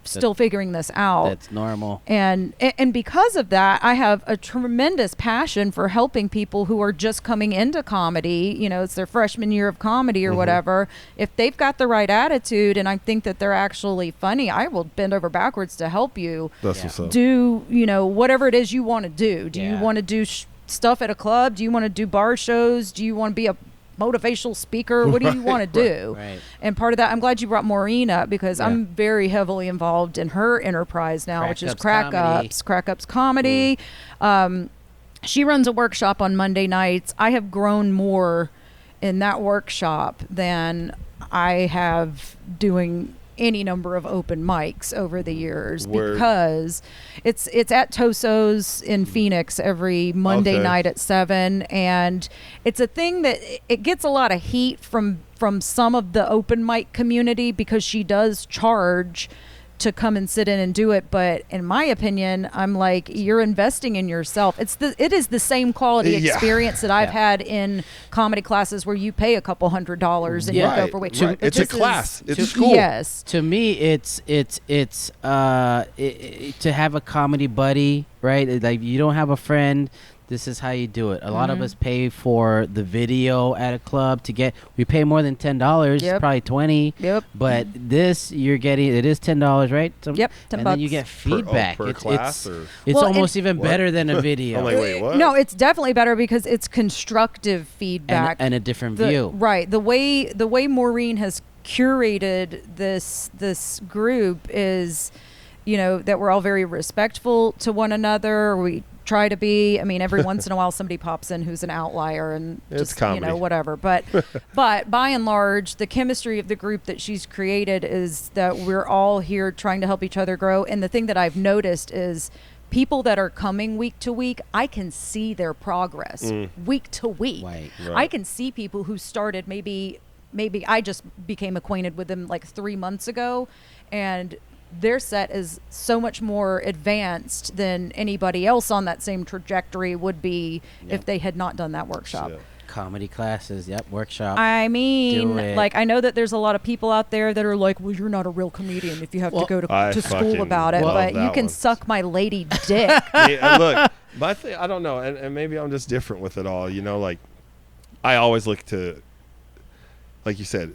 still figuring this out. That's normal. And because of that, I have a tremendous passion for helping people who are just coming into comedy. It's their freshman year of comedy or whatever. If they've got the right attitude and I think that they're actually funny, I will bend over backwards to help you that's Yeah. what's up. do, whatever it is you want to do. Do you Yeah. want to do stuff at a club? Do you want to do bar shows? Do you want to be a motivational speaker? What do you want to do? Right. And part of that, I'm glad you brought Maureen up because Yeah. I'm very heavily involved in her enterprise now, which is Crack Ups Crack Ups Comedy. She runs a workshop on Monday nights. I have grown more in that workshop than I have doing any number of open mics over the years Word. because it's at Toso's in Phoenix every Monday Okay. night at 7, and it's a thing that it gets a lot of heat from some of the open mic community because she does charge to come and sit in and do it. But in my opinion, I'm like, you're investing in yourself. It is the same quality Yeah. experience that I've Yeah. had in comedy classes where you pay a couple $100 and you go for weeks. Right. It's a class. It's a school. Yes. To me, it's to have a comedy buddy, right? Like you don't have a friend. This is how you do it. A lot of us pay for the video at a club we pay more than $10, Yep. probably 20. Yep. But this you're getting, it is $10, right? Yep, 10 And then you bucks. get feedback. Per class or It's Well, almost and- even What? better than a video. I'm like, wait, what? No, it's definitely better because it's constructive feedback and a different The- view. Right. The way Maureen has curated this group is, that we're all very respectful to one another. We try to be. I mean, every once in a while somebody pops in who's an outlier and It's comedy. whatever. But by and large, the chemistry of the group that she's created is that we're all here trying to help each other grow. And the thing that I've noticed is people that are coming week to week, I can see their progress week to week. Right. I can see people who started maybe I just became acquainted with them like 3 months ago, and their set is so much more advanced than anybody else on that same trajectory would be if they had not done that workshop. Shit. Comedy classes, workshop. I mean, Do it. like, I know that there's a lot of people out there that are like, well, you're not a real comedian if you have to go I to school fucking about it, love but you that can one. suck my lady dick. Look, my thing, I don't know, and maybe I'm just different with it all. Like, I always look to, like you said,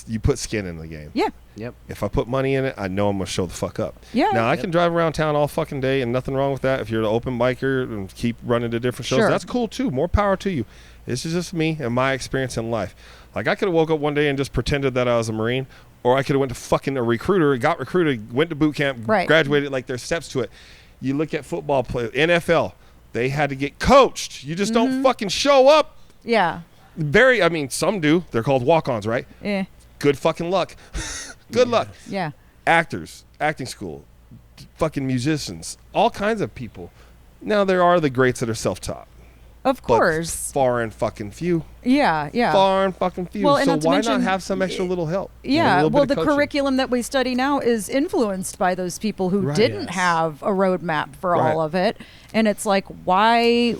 you put skin in the game. Yeah. Yep. If I put money in it, I know I'm gonna show the fuck up. Yeah. Now I can drive around town all fucking day, and nothing wrong with that. If you're an open biker and keep running to different shows, Sure. that's cool too. More power to you. This is just me and my experience in life. Like, I could have woke up one day and just pretended that I was a Marine, or I could have went to fucking a recruiter, got recruited, went to boot camp, Right. graduated. Like, there's steps to it. You look at football players, NFL, they had to get coached. You just don't fucking show up. Yeah. Some do. They're called walk-ons, right? Yeah. Good fucking luck. Good luck. Yeah. Actors, acting school, fucking musicians, all kinds of people. Now, there are the greats that are self-taught. Of But course. far and fucking few. Yeah. Yeah. Far and fucking few. Well, and so not to why mention- not have some extra little help? A Yeah, little bit well, of the coaching. curriculum that we study now is influenced by those people who Right. didn't Yes. have a roadmap for Right. all of it. And it's like, why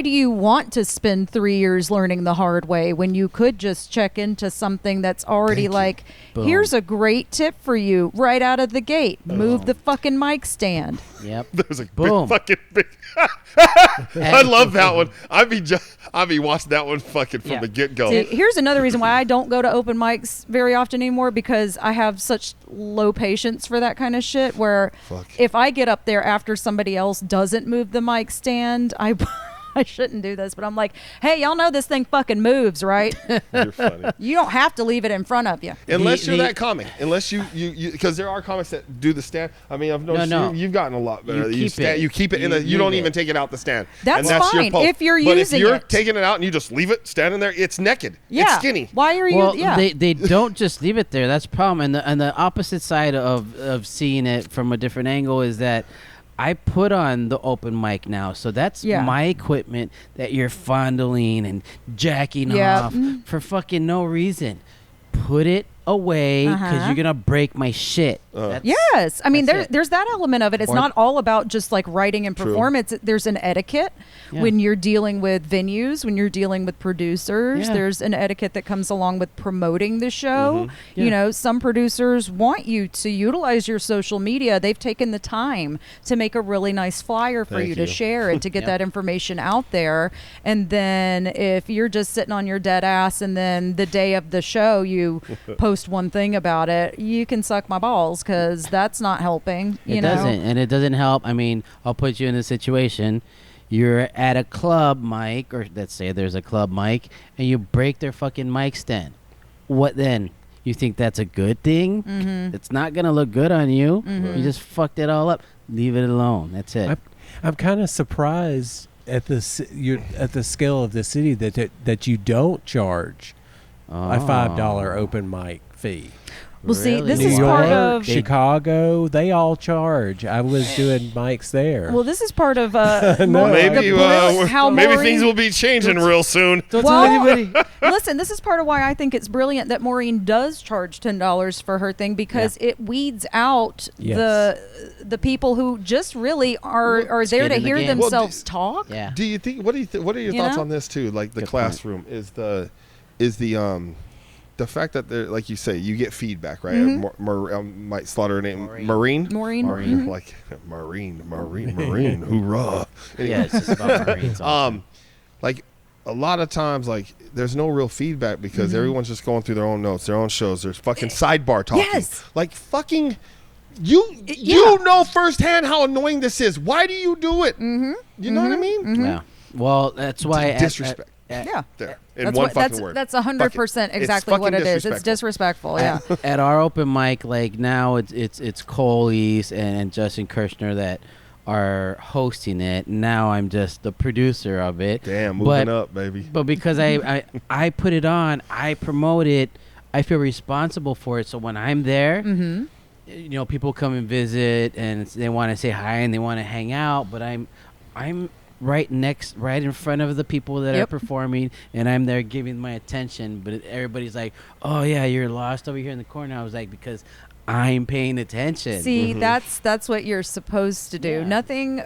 do you want to spend 3 years learning the hard way when you could just check into something that's already Thank you. like, Boom. here's a great tip for you right out of the gate. Move the fucking mic stand. Yep. There's a Boom. big. I love that one. I'd be watching that one fucking from Yeah. the get go. See, here's another reason why I don't go to open mics very often anymore, because I have such low patience for that kind of shit, where Fuck. if I get up there after somebody else doesn't move the mic stand, I shouldn't do this, but I'm like, hey, y'all know this thing fucking moves, right? You're funny. You don't have to leave it in front of you. Unless The- you're the- that comic. Unless you because there are comics that do the stand. I mean, I've noticed No. you've gotten a lot better. You keep it. You keep it in You the. You don't leave even it. take it out the stand. That's and that's fine, Your post. if you're but using if you're it. taking it out and you just leave it standing there, it's naked. Yeah. It's skinny. Why are you? Well, Yeah. they don't just leave it there. That's the problem. And the opposite side of seeing it from a different angle is that I put on the open mic now, so that's Yeah. my equipment that you're fondling and jacking Yeah. off for fucking no reason. Put it away because Uh-huh. you're gonna break my shit. That's- Yes, I mean that's it. there's that element of it. It's Or- not all about just like writing and True. performance. There's an etiquette Yeah. when you're dealing with venues, when you're dealing with producers. Yeah. There's an etiquette that comes along with promoting the show. Yeah. You know, some producers want you to utilize your social media. They've taken the time to make a really nice flyer for Thank you to you. share and to get Yep. that information out there. And then if you're just sitting on your dead ass and then the day of the show you post one thing about it, you can suck my balls, because that's not helping. It You know? doesn't, and it doesn't help. I mean, I'll put you in a situation. You're at a club mic, or let's say there's a club mic, and you break their fucking mic stand. What then? You think that's a good thing? Mm-hmm. It's not gonna look good on you. You just fucked it all up. Leave it alone. That's it. I'm kind of surprised at at the scale of the city that you don't charge a $5 open mic fee. Well, see, Really? this New is York, part of Chicago, they all charge. I was doing mics there. Well, this is part of No, Maybe how maybe Maureen- things will be changing real soon. Don't Well, tell anybody. Listen, this is part of why I think it's brilliant that Maureen does charge $10 for her thing, because it weeds out Yes. the people who just really are there Skin to in the hear game. themselves talk. Yeah. Do you think? What are your You thoughts know? on this too? Like the Good classroom is the fact that they're, like you say, you get feedback, right? Might slaughter her name, Maureen. Maureen. Like Marine, hoorah! Yeah, it's just about Marines. Like a lot of times, like there's no real feedback because everyone's just going through their own notes, their own shows. There's fucking sidebar talking. Yes. Like fucking. You know firsthand how annoying this is. Why do you do it? You know what I mean? Yeah. Well, that's why Disrespect. Yeah. There. In That's one what, fucking word. That's 100% exactly fucking what it is. It's disrespectful. disrespectful. Yeah. At our open mic, like now it's Cole East and Justin Kirshner that are hosting it. Now I'm just the producer of it. Damn, moving up, baby. But because I put it on, I promote it, I feel responsible for it. So when I'm there, you know, people come and visit and they want to say hi and they want to hang out, but I'm right in front of the people that are performing, and I'm there giving my attention. But everybody's like, "Oh yeah, you're lost over here in the corner." I was like, because I'm paying attention. See, that's what you're supposed to do. Yeah. Nothing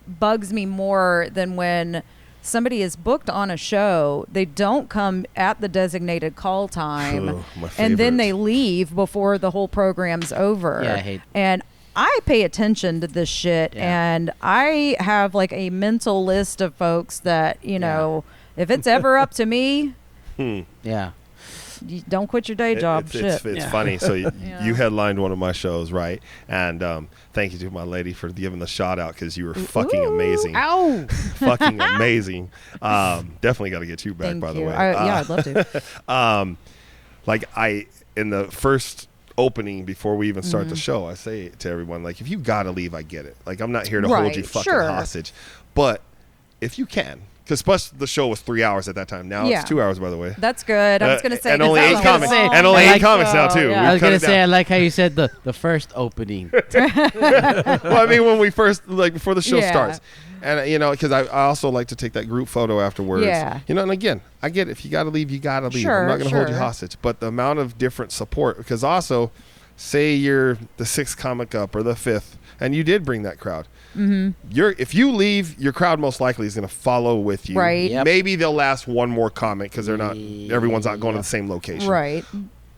bugs me more than when somebody is booked on a show, they don't come at the designated call time, My and then favorite. they leave before the whole program's over. Yeah, I hate. And I pay attention to this shit, and I have like a mental list of folks that, you know, if it's ever up to me, Yeah. you don't quit your day job. It's funny. So you headlined one of my shows, right? And thank you to my lady for giving the shout out, because you were fucking amazing. Ow! Fucking amazing. Definitely got to get you back, Thank by the you. way. Yeah, I'd love to. Like in the first opening, before we even start the show, I say to everyone, like, if you got to leave, I get it. Like, I'm not here to hold you fucking hostage. But if you can, because plus the show was 3 hours at that time. Now it's 2 hours, by the the That's good. I was going to say. and only that 8 was comics. long. And only I 8 like- comics now, too. yeah. I was We've cut gonna it say, down. I like how you said the first opening. Well, I mean, when we first, like, before the show Yeah. starts. And, you know, because I also like to take that group photo afterwards. Yeah. You know, and again, I get it. If you got to leave, you got to leave. Sure, I'm not going to hold you sure. hostage. But the amount of different support, because also, say you're the 6th comic up or the 5th, and you did bring that crowd. If you leave, your crowd most likely is going to follow with you. Right. Yep. Maybe they'll last one more comic because everyone's not going to the same location. Right.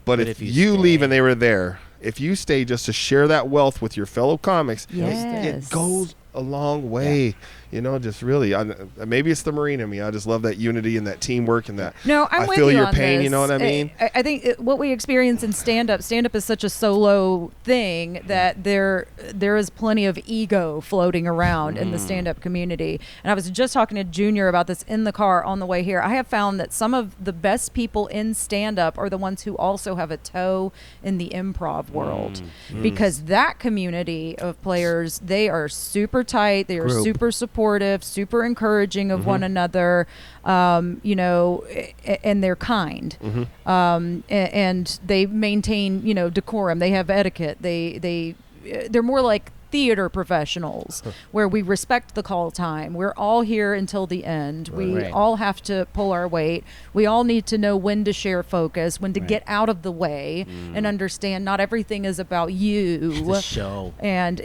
But if you leave and they were there, if you stay just to share that wealth with your fellow comics, Yes. it goes a long way. You know, just really, maybe it's the Marine in me. I just love that unity and that teamwork and that. No, I'm I with feel you your on pain. this. You know what I mean? I think what we experience in stand-up is such a solo thing that there is plenty of ego floating around in the stand-up community. And I was just talking to Junior about this in the car on the way here. I have found that some of the best people in stand-up are the ones who also have a toe in the improv world, because that community of players, they are super tight. They are super supportive, super encouraging of one another, you know, and they're kind. And they maintain, you know, decorum. They have etiquette. They're more like theater professionals, where we respect the call time. We're all here until the end. We all have to pull our weight. We all need to know when to share focus, when to get out of the way, and understand not everything is about you. The show. And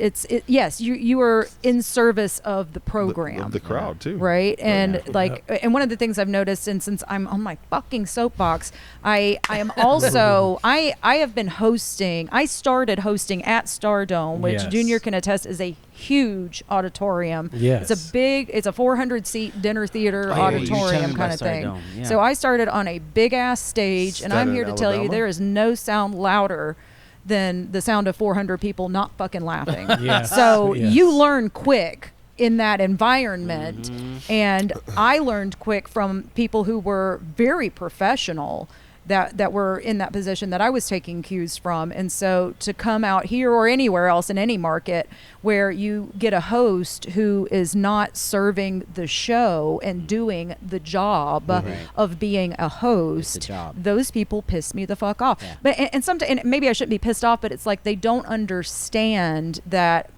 yes, you are in service of the program. Of the crowd, too. Right. And and one of the things I've noticed, and since I'm on my fucking soapbox, I am also, I have been hosting. I started hosting at Stardome, which Junior can attest is a huge auditorium. Yes. It's a 400 seat dinner theater auditorium kind of thing. Stardome, yeah. So I started on a big ass stage, and I'm here to tell you there is no sound louder than the sound of 400 people not fucking laughing. Yes. So Yes. you learn quick in that environment. And I learned quick from people who were very professional that were in that position that I was taking cues from. And so to come out here or anywhere else in any market where you get a host who is not serving the show and doing the job of being a host, those people piss me the fuck off. Yeah. But and sometimes, and maybe I shouldn't be pissed off, but it's like they don't understand that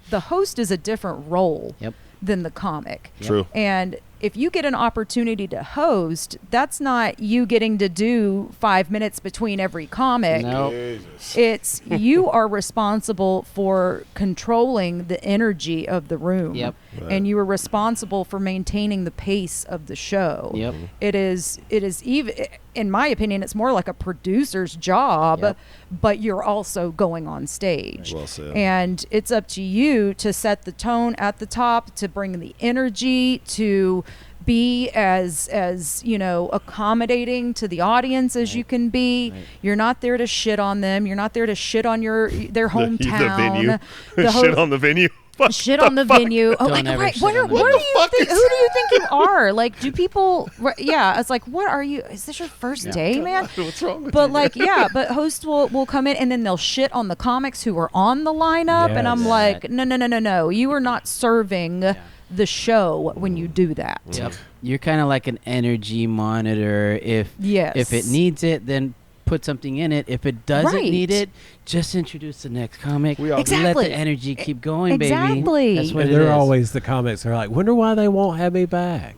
the host is a different role than the comic. True. And if you get an opportunity to host, that's not you getting to do 5 minutes between every comic. Nope. It's you are responsible for controlling the energy of the room. Yep. And you are responsible for maintaining the pace of the show. Yep. It is even, in my opinion, it's more like a producer's job, but you're also going on stage. Well said. And it's up to you to set the tone at the top, to bring the energy, to be as you know, accommodating to the audience as you can be. You're not there to shit on them. You're not there to shit on their hometown. The venue. The Shit on the venue. shit on the venue. Oh, Don't ever right. shit What on the do venue. you think? Who do you think you are? Like, do people? Yeah, it's like, what are you? Is this your first day, man? What's wrong with But you? like, yeah, but hosts will come in and then they'll shit on the comics who are on the lineup, and I'm Yes. like, no, you are not serving the show when you do that. Yep. You're kind of like an energy monitor. If it needs it, then put something in it. If it doesn't Right. need it, just introduce the next comic. We all- Let Exactly. the energy keep going, baby. Exactly. That's what And it they're is. always the comics are like, wonder why they won't have me back.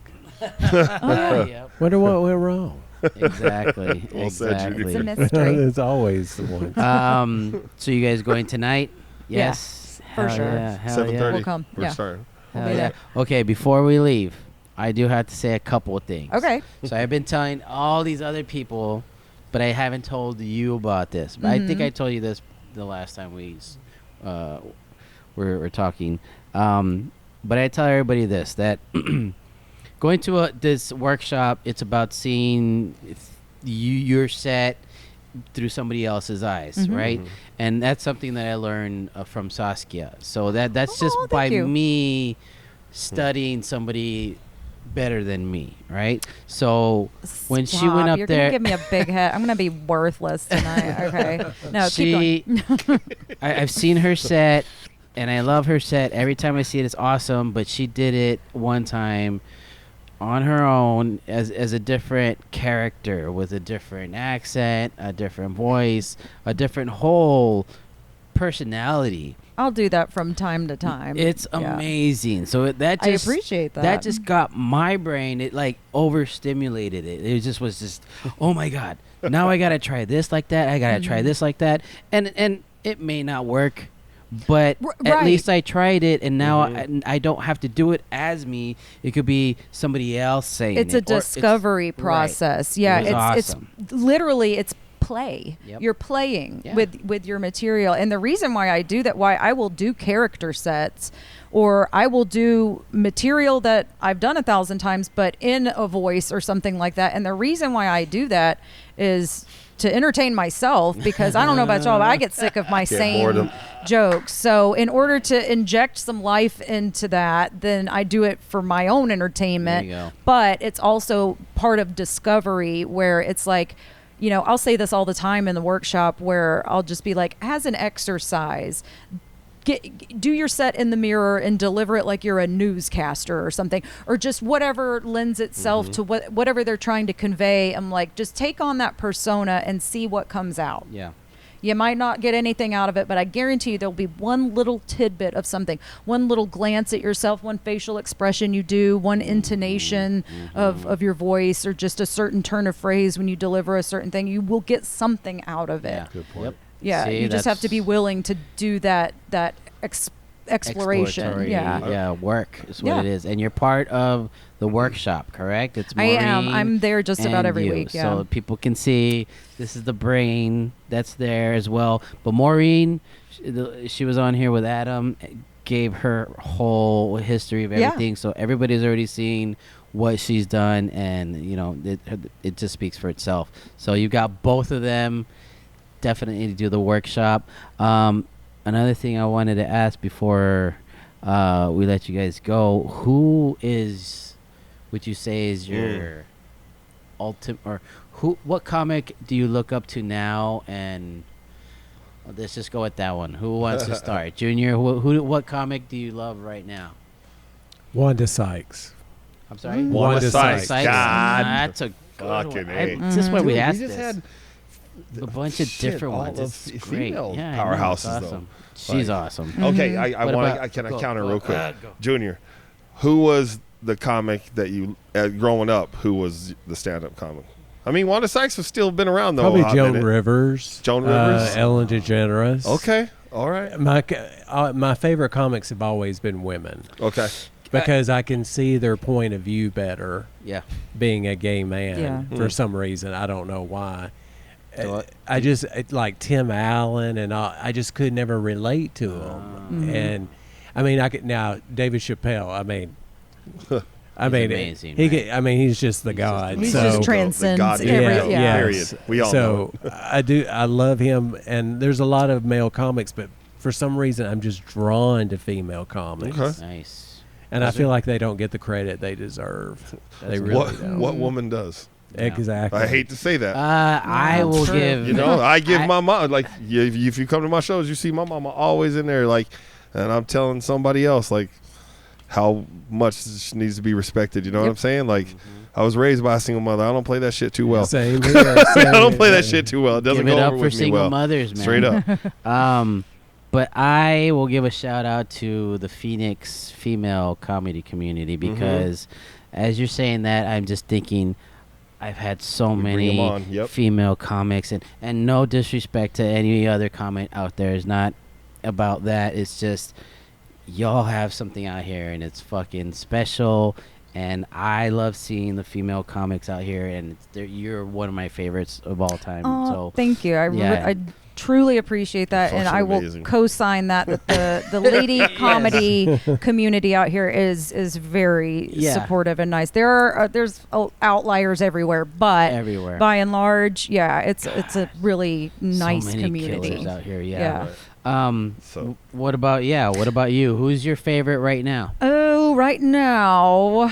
Yep. Wonder what went wrong. Exactly. Well said, Judy. It's a exactly. mystery. It's always the one. So you guys going tonight? Yeah, Yes. for Hell sure. Yeah. Hell 7:30. yeah. We'll come. We're Yeah. starting. Hell be yeah. there. Okay, before we leave, I do have to say a couple of things. Okay. So I've been telling all these other people, but I haven't told you about this. But I think I told you this the last time we were talking. But I tell everybody this, that going to this workshop, it's about seeing your set through somebody else's eyes, right? And that's something that I learned from Saskia. So that's just Oh, by thank you. me studying somebody better than me, right? So when she went up You're there, gonna give me a big head. I'm gonna be worthless tonight. Okay. No, she, keep going. I've seen her set, and I love her set. Every time I see it, it's awesome. But she did it one time on her own as a different character with a different accent, a different voice, a different whole personality. I'll do that from time to time. It's Yeah. amazing. So that I just appreciate that. That just got my brain. It like overstimulated it. It just was just, oh my god! Now I gotta try this like that. I gotta try this like that. And it may not work, but at right. least I tried it, and now I don't have to do it as me. It could be somebody else saying It's a it, or discovery right. process. Yeah, It was awesome. it's literally it's play. Yep. You're playing Yeah. with your material. And the reason why I do that, why I will do character sets, or I will do material that I've done 1,000 times, but in a voice or something like that. And the reason why I do that is to entertain myself, because I don't know about y'all, but I get sick of my boredom. same jokes. So in order to inject some life into that, then I do it for my own entertainment. There you go. But it's also part of discovery, where it's like, you know, I'll say this all the time in the workshop, where I'll just be like, as an exercise, do your set in the mirror and deliver it like you're a newscaster or something, or just whatever lends itself to whatever they're trying to convey. I'm like, just take on that persona and see what comes out. Yeah. You might not get anything out of it, but I guarantee you there'll be one little tidbit of something, one little glance at yourself, one facial expression you do, one intonation of your voice, or just a certain turn of phrase when you deliver a certain thing. You will get something out of it. Yeah. Good point. Yep. Yeah, See, you just have to be that's willing to do that exploration. exploratory, Yeah. work is what Yeah. it is. And you're part of the workshop, correct? It's I am. Maureen I'm there just about and every you. week. Yeah. So people can see this is the brain that's there as well. But Maureen, she was on here with Adam, gave her whole history of Yeah. everything. So everybody's already seen what she's done, and you know it just speaks for itself. So you got both of them. Definitely do the workshop. Another thing I wanted to ask before we let you guys go: who would you say is your ultimate, or what comic do you look up to now? And let's just go with that one. Who wants to start? Junior, what comic do you love right now? Wanda Sykes. I'm sorry. Wanda Sykes. God. That's a good Fucking one. A. This is why we Dude, asked we just this. had A bunch of shit, different all ones. of It's the great. female Yeah, I know, it's powerhouses, though. awesome. She's Like- awesome. Okay, I What want. about- Can I go, counter go, real quick? go. Junior, who was the comic that you growing up? Who was the stand-up comic? I mean, Wanda Sykes has still been around though. Probably a hot Joan minute. Rivers. Joan Rivers? Ellen DeGeneres. Okay, all right. My favorite comics have always been women, Okay, because I can see their point of view better, Yeah. being a gay man Yeah. for some reason. I don't know why. So, I just like Tim Allen, and I just could never relate to him. And I mean, I could now David Chappelle. I mean, amazing, he's just the god. He so, just transcends God, every. yeah. Yeah. Period. We all so I love him, and there's a lot of male comics, but for some reason, I'm just drawn to female comics. Okay. Nice. And I feel like they don't get the credit they deserve. They really don't. What woman does? Exactly. I hate to say that. I will give. You know, I give my mom, like, if you come to my shows, you see my mama always in there, like, and I'm telling somebody else, like, how much she needs to be respected. You know what I'm saying? Like, I was raised by a single mother. I don't play that shit too well. Same here. I don't play that shit too well. It doesn't Give it go up over for with me single well. mothers, man. Straight up. But I will give a shout out to the Phoenix female comedy community because, as you're saying that, I'm just thinking. I've had so many female comics, and no disrespect to any other comment out there. It's not about that. It's just y'all have something out here, and it's fucking special. And I love seeing the female comics out here, and you're one of my favorites of all time. Oh, so thank you. I truly appreciate that, and I will co-sign that the lady comedy community out here is very supportive and nice. There's outliers everywhere, but by and large, it's a really nice so many community killers out here. So what about you? Who's your favorite right now? Oh, right now,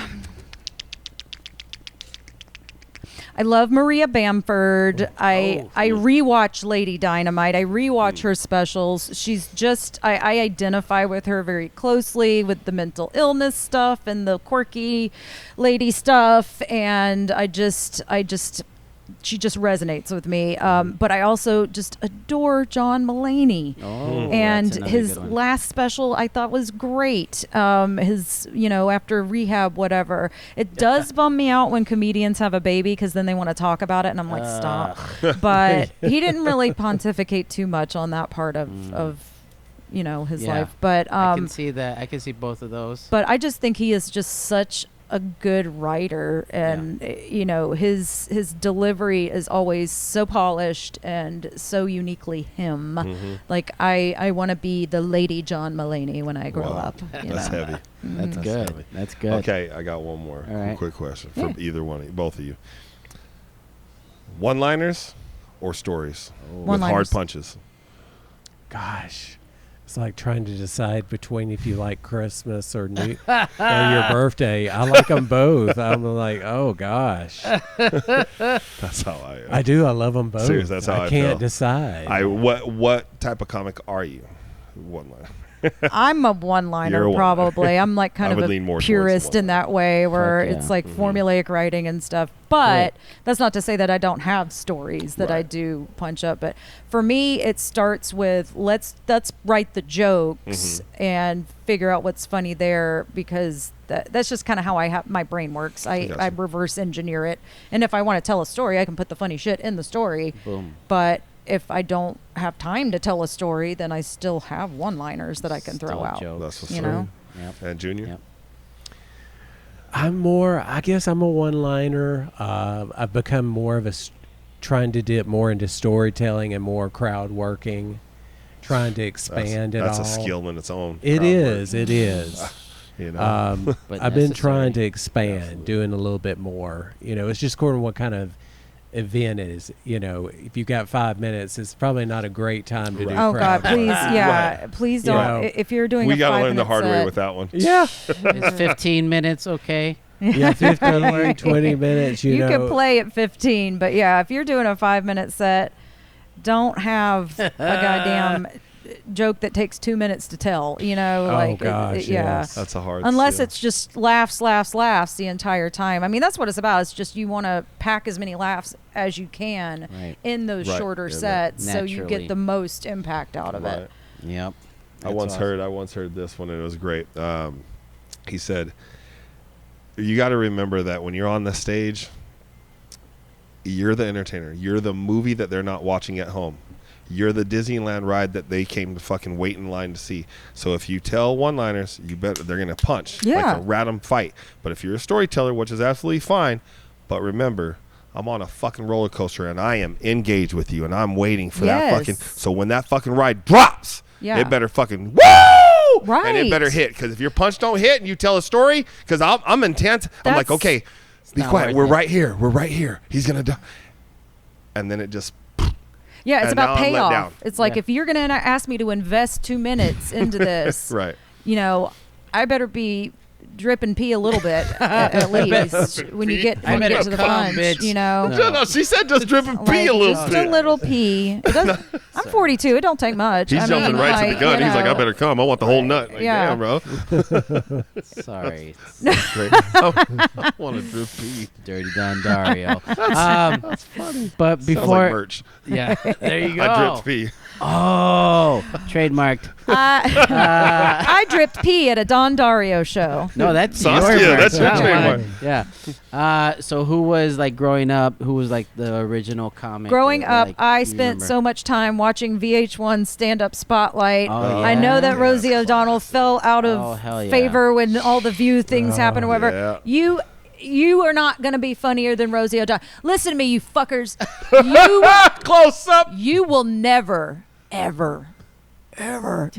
I love Maria Bamford. I rewatch Lady Dynamite. I rewatch her specials. She's just, I identify with her very closely with the mental illness stuff and the quirky lady stuff. And she just resonates with me. But I also just adore John Mulaney. And his last special I thought was great. His, after rehab, whatever. It does bum me out when comedians have a baby because then they want to talk about it. And I'm like, stop. But he didn't really pontificate too much on that part of his life. But I can see that. I can see both of those. But I just think he is just such a good writer, and his delivery is always so polished and so uniquely him. Like I want to be the Lady John Mulaney when I grow up. That's heavy. That's good. Heavy. That's good. Okay, I got one more quick question from both of you. One-liners or stories with hard punches? Gosh. It's like trying to decide between if you like Christmas or your birthday. I like them both. I'm like, oh gosh. That's how I am. I do. I love them both. Seriously, that's how I can't feel. decide. What type of comic are you? One-liner. I'm a one-liner probably. I'm like kind of a purist in that way where it's like formulaic writing and stuff. But that's not to say that I don't have stories that I do punch up. But for me, it starts with let's write the jokes and figure out what's funny there, because that's just kind of how my brain works. I reverse engineer it. And if I want to tell a story, I can put the funny shit in the story. Boom. But if I don't have time to tell a story, then I still have one-liners that I can throw out. That's what's Yep. And Junior? Yep. I guess I'm a one-liner. I've become more of trying to dip more into storytelling and more crowd working, trying to expand that's all. That's a skill in its own. It is. But I've been trying to expand, doing a little bit more. It's just according to what kind of event is. If you got 5 minutes, it's probably not a great time to do Oh God, please, please don't. If you're doing, we got to learn the hard way with that one. Yeah. Is 15 minutes okay? Yeah, 15, 20 minutes. You can play at 15, but if you're doing a 5-minute set, don't have a goddamn joke that takes 2 minutes to tell. Yes. That's a hard. Unless it's just laughs the entire time. I mean, that's what it's about. It's just you want to pack as many laughs as you can in those shorter sets, so you get the most impact out of it. Yep. I once heard this one, and it was great. He said, "You got to remember that when you're on the stage, you're the entertainer. You're the movie that they're not watching at home. You're the Disneyland ride that they came to fucking wait in line to see. So if you tell one-liners, you bet they're going to punch. Like a random fight. But if you're a storyteller, which is absolutely fine, but remember, I'm on a fucking roller coaster and I am engaged with you and I'm waiting for that fucking... So when that fucking ride drops, it better fucking... Woo! Right. And it better hit. Because if your punch don't hit and you tell a story, because I'm intense, I'm like, okay, be quiet. We're right here. He's going to die. And then it just... Yeah, it's And about now I'm let down. payoff. It's like if you're going to ask me to invest 2 minutes into this, Right. you know, I better be dripping pee a little bit at least when you get to the punch, bitch. you know. No, she said just drip and pee Like, a little just bit. a little pee. It doesn't, I'm 42. It don't take much. He's jumping right to the gun. you He's like, know. I better come. I want the whole nut. Like, Yeah. damn, bro. Sorry. Great. I want to drip pee. Dirty Don Dario. That's funny. But Sounds before, like merch. yeah, there you go. I dripped pee. Oh, trademarked. I dripped pee at a Don Dario show. No, that's Saskia, your that's your merch, not trademark. mine. Yeah. So who was like growing up? Who was like the original comic? Growing that, up, like, I you spent remember? so much time watching VH1 Stand-Up Spotlight. Oh, I know that yeah. Rosie O'Donnell fell out Oh, of hell yeah. favor when all the View things happened or whatever. yeah. You are not going to be funnier than Rosie O'Donnell. Listen to me, you fuckers. You Close up. you will never, ever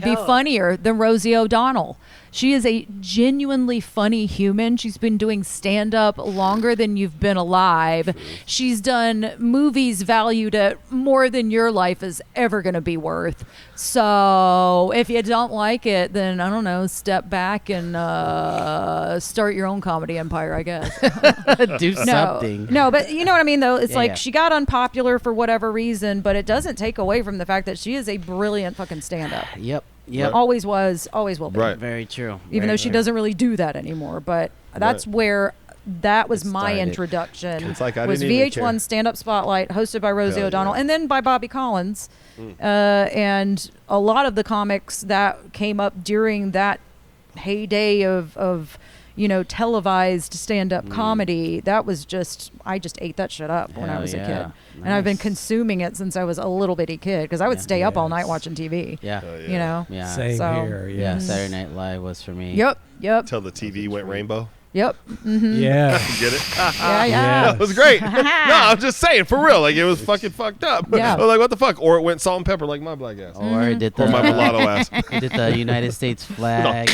be funnier than Rosie O'Donnell. She is a genuinely funny human. She's been doing stand-up longer than you've been alive. She's done movies valued at more than your life is ever going to be worth. So if you don't like it, then, I don't know, step back and start your own comedy empire, I guess. Do something. No, but you know what I mean, though? It's Yeah, like yeah. she got unpopular for whatever reason, but it doesn't take away from the fact that she is a brilliant fucking stand-up. Yep. Yep. Always was, always will be. Right. Very true. Even though she doesn't really do that anymore. But that's where that was It my started. introduction. It's like I was didn't even VH1 care. Stand-Up Spotlight, hosted by Rosie Hell O'Donnell, yeah. and then by Bobby Collins. And a lot of the comics that came up during that heyday of you know, televised stand-up comedy, that was I just ate that shit up when I Hell was a yeah. kid. And I've been Nice. consuming it since I was a little bitty kid, because I would stay up all night watching TV. Yeah. You know? Yeah. Same So- here. Yeah. Yeah. Saturday Night Live was for me. Yep. Till the TV went rainbow. Yep. Yeah. Get it? Yeah. Yeah. That was great. No, I'm just saying, for real. Like, it was fucking fucked up. Yeah. I was like, what the fuck? Or it went salt and pepper like my black ass. Or it did the Or my mulatto ass. it did the United States flag.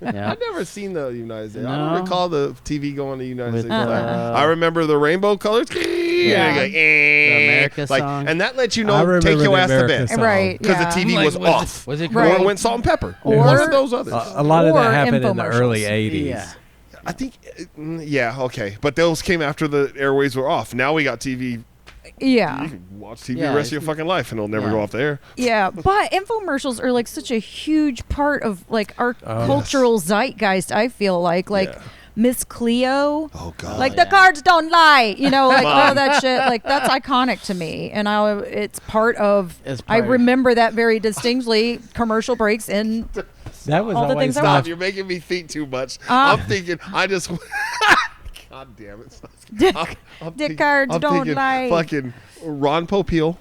Yeah. I've never seen the United States. I No? don't recall the TV going to United With, States flag. I remember the rainbow colors. Yeah. The America like, song. and that lets you I know, remember take your the ass to America bed. song. Right. Because Yeah. the TV was off. Was it Or Right. it went salt and pepper. Or- One of those others. A lot of Or that happened in the infomercials. early 80s. Yeah. I think, yeah, okay. But those came after the airways were off. Now we got TV. Yeah. You can watch TV Yeah, the rest of your fucking life and it'll never yeah. go off the air. Yeah, but infomercials are like such a huge part of like our cultural zeitgeist. I feel like Yeah. Miss Cleo, Oh, God. like the cards don't lie, you know, like Come all on. that shit. Like that's iconic to me, and it's part of. It's I part- remember that very distinctly. Commercial breaks in. That was All the always things I my Stop, you're making me think too much. I'm thinking, I just. God damn it. Dick, I'm dick cards don't thinking lie. Fucking Ron Popeil.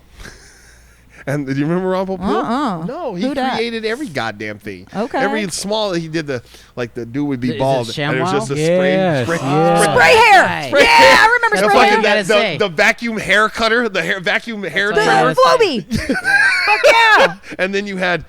And do you remember Ron Popeil? No, he Who dat? created every goddamn thing. Okay. Every small, he did the dude would be Is it bald. And it was ShamWow? just a Yes, spray. yes. Spray hair. Right. Yeah, I remember And spray fucking hair. gotta say. the vacuum hair cutter, the vacuum hair That's all trimmer. you The Floby. Fuck yeah. And then you had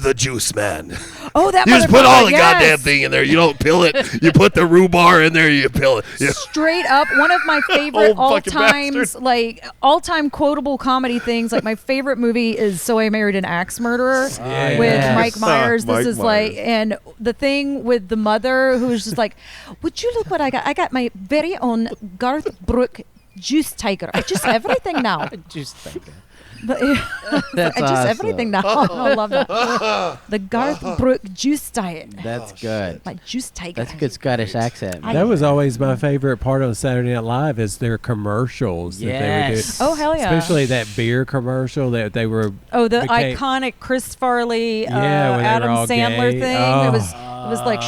the juice man. Oh, that You just put all the yes. goddamn thing in there. You don't pill it. You put the rhubarb in there. You pill it. Yeah. Straight up, one of my favorite Old fucking all-time quotable comedy things. Like my favorite movie is "So I Married an Axe Murderer" Yeah. with Yes. Mike Myers. Mike This is like, Myers. and the thing with the mother who was just like, "Would you look what I got? I got my very own Garth Brooks juice tiger. I just everything now. Just think. But, That's I just awesome. everything now. I love that. The Garth Brooks juice diet. That's good. My juice tiger. That's a good Scottish accent. man. That was always my favorite part on Saturday Night Live is their commercials that they would do. Yes. Oh hell yeah! Especially that beer commercial that they were. Oh, the became- iconic Chris Farley, Yeah, when they Adam were all Sandler gay. thing. Oh. It was like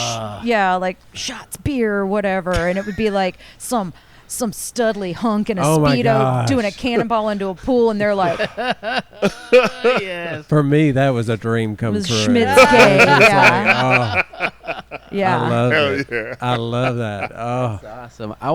like shots beer or whatever, and it would be like some studly hunk in a Oh my Speedo gosh. doing a cannonball into a pool, and they're like, Yes. For me, that was a dream come was true. Schmidt's gay. Yeah, Oh, yeah. I love Hell it. yeah. I love that. Oh, Awesome. I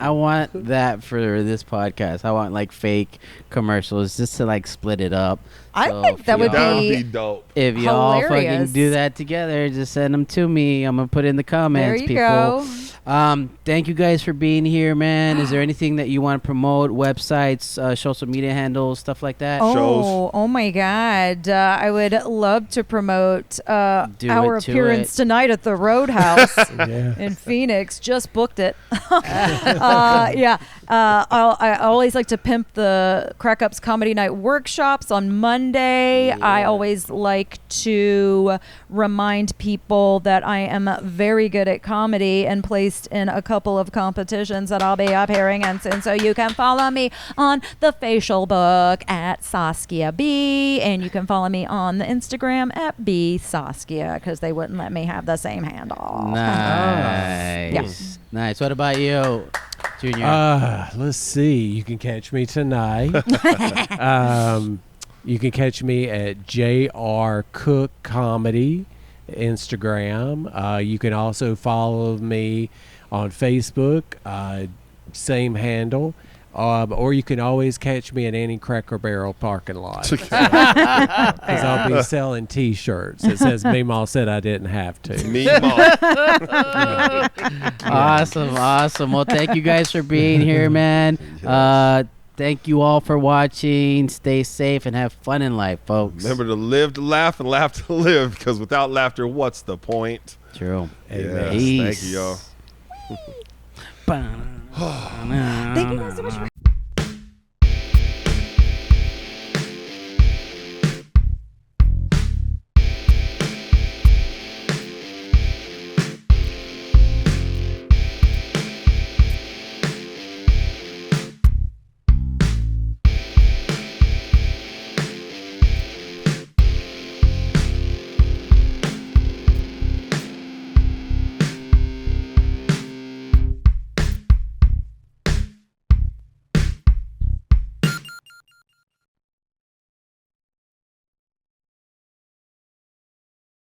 want that for this podcast. I want like fake commercials just to like split it up. I So think if that would y'all- That would be be dope. If y'all fucking hilarious. do that together, just send them to me. I'm gonna put in the comments, There you people. go. Thank you guys for being here, man. Is there anything that you want to promote? Websites, social media handles, stuff like that? Oh my God. I would love to promote our appearance tonight at the Roadhouse in Phoenix. Just booked it. I always like to pimp the Crack Ups Comedy Night workshops on Monday. Yeah. I always like to remind people that I am very good at comedy and placed in a couple of competitions that I'll be appearing in soon. So you can follow me on the facial book at Saskia Bee, and you can follow me on the Instagram at B Saskia, because they wouldn't let me have the same handle. Nice. Nice. What about you, Junior? Let's see. You can catch me tonight. You can catch me at JR Cook Comedy Instagram. You can also follow me on Facebook, same handle. Or you can always catch me at any Cracker Barrel parking lot. Because I'll be selling T-shirts. It says Meemaw said I didn't have to. Awesome. Well, thank you guys for being here, man. Thank you all for watching. Stay safe and have fun in life, folks. Remember to live to laugh and laugh to live, because without laughter, what's the point? True. Yes, thank you, y'all. Thank you guys so much for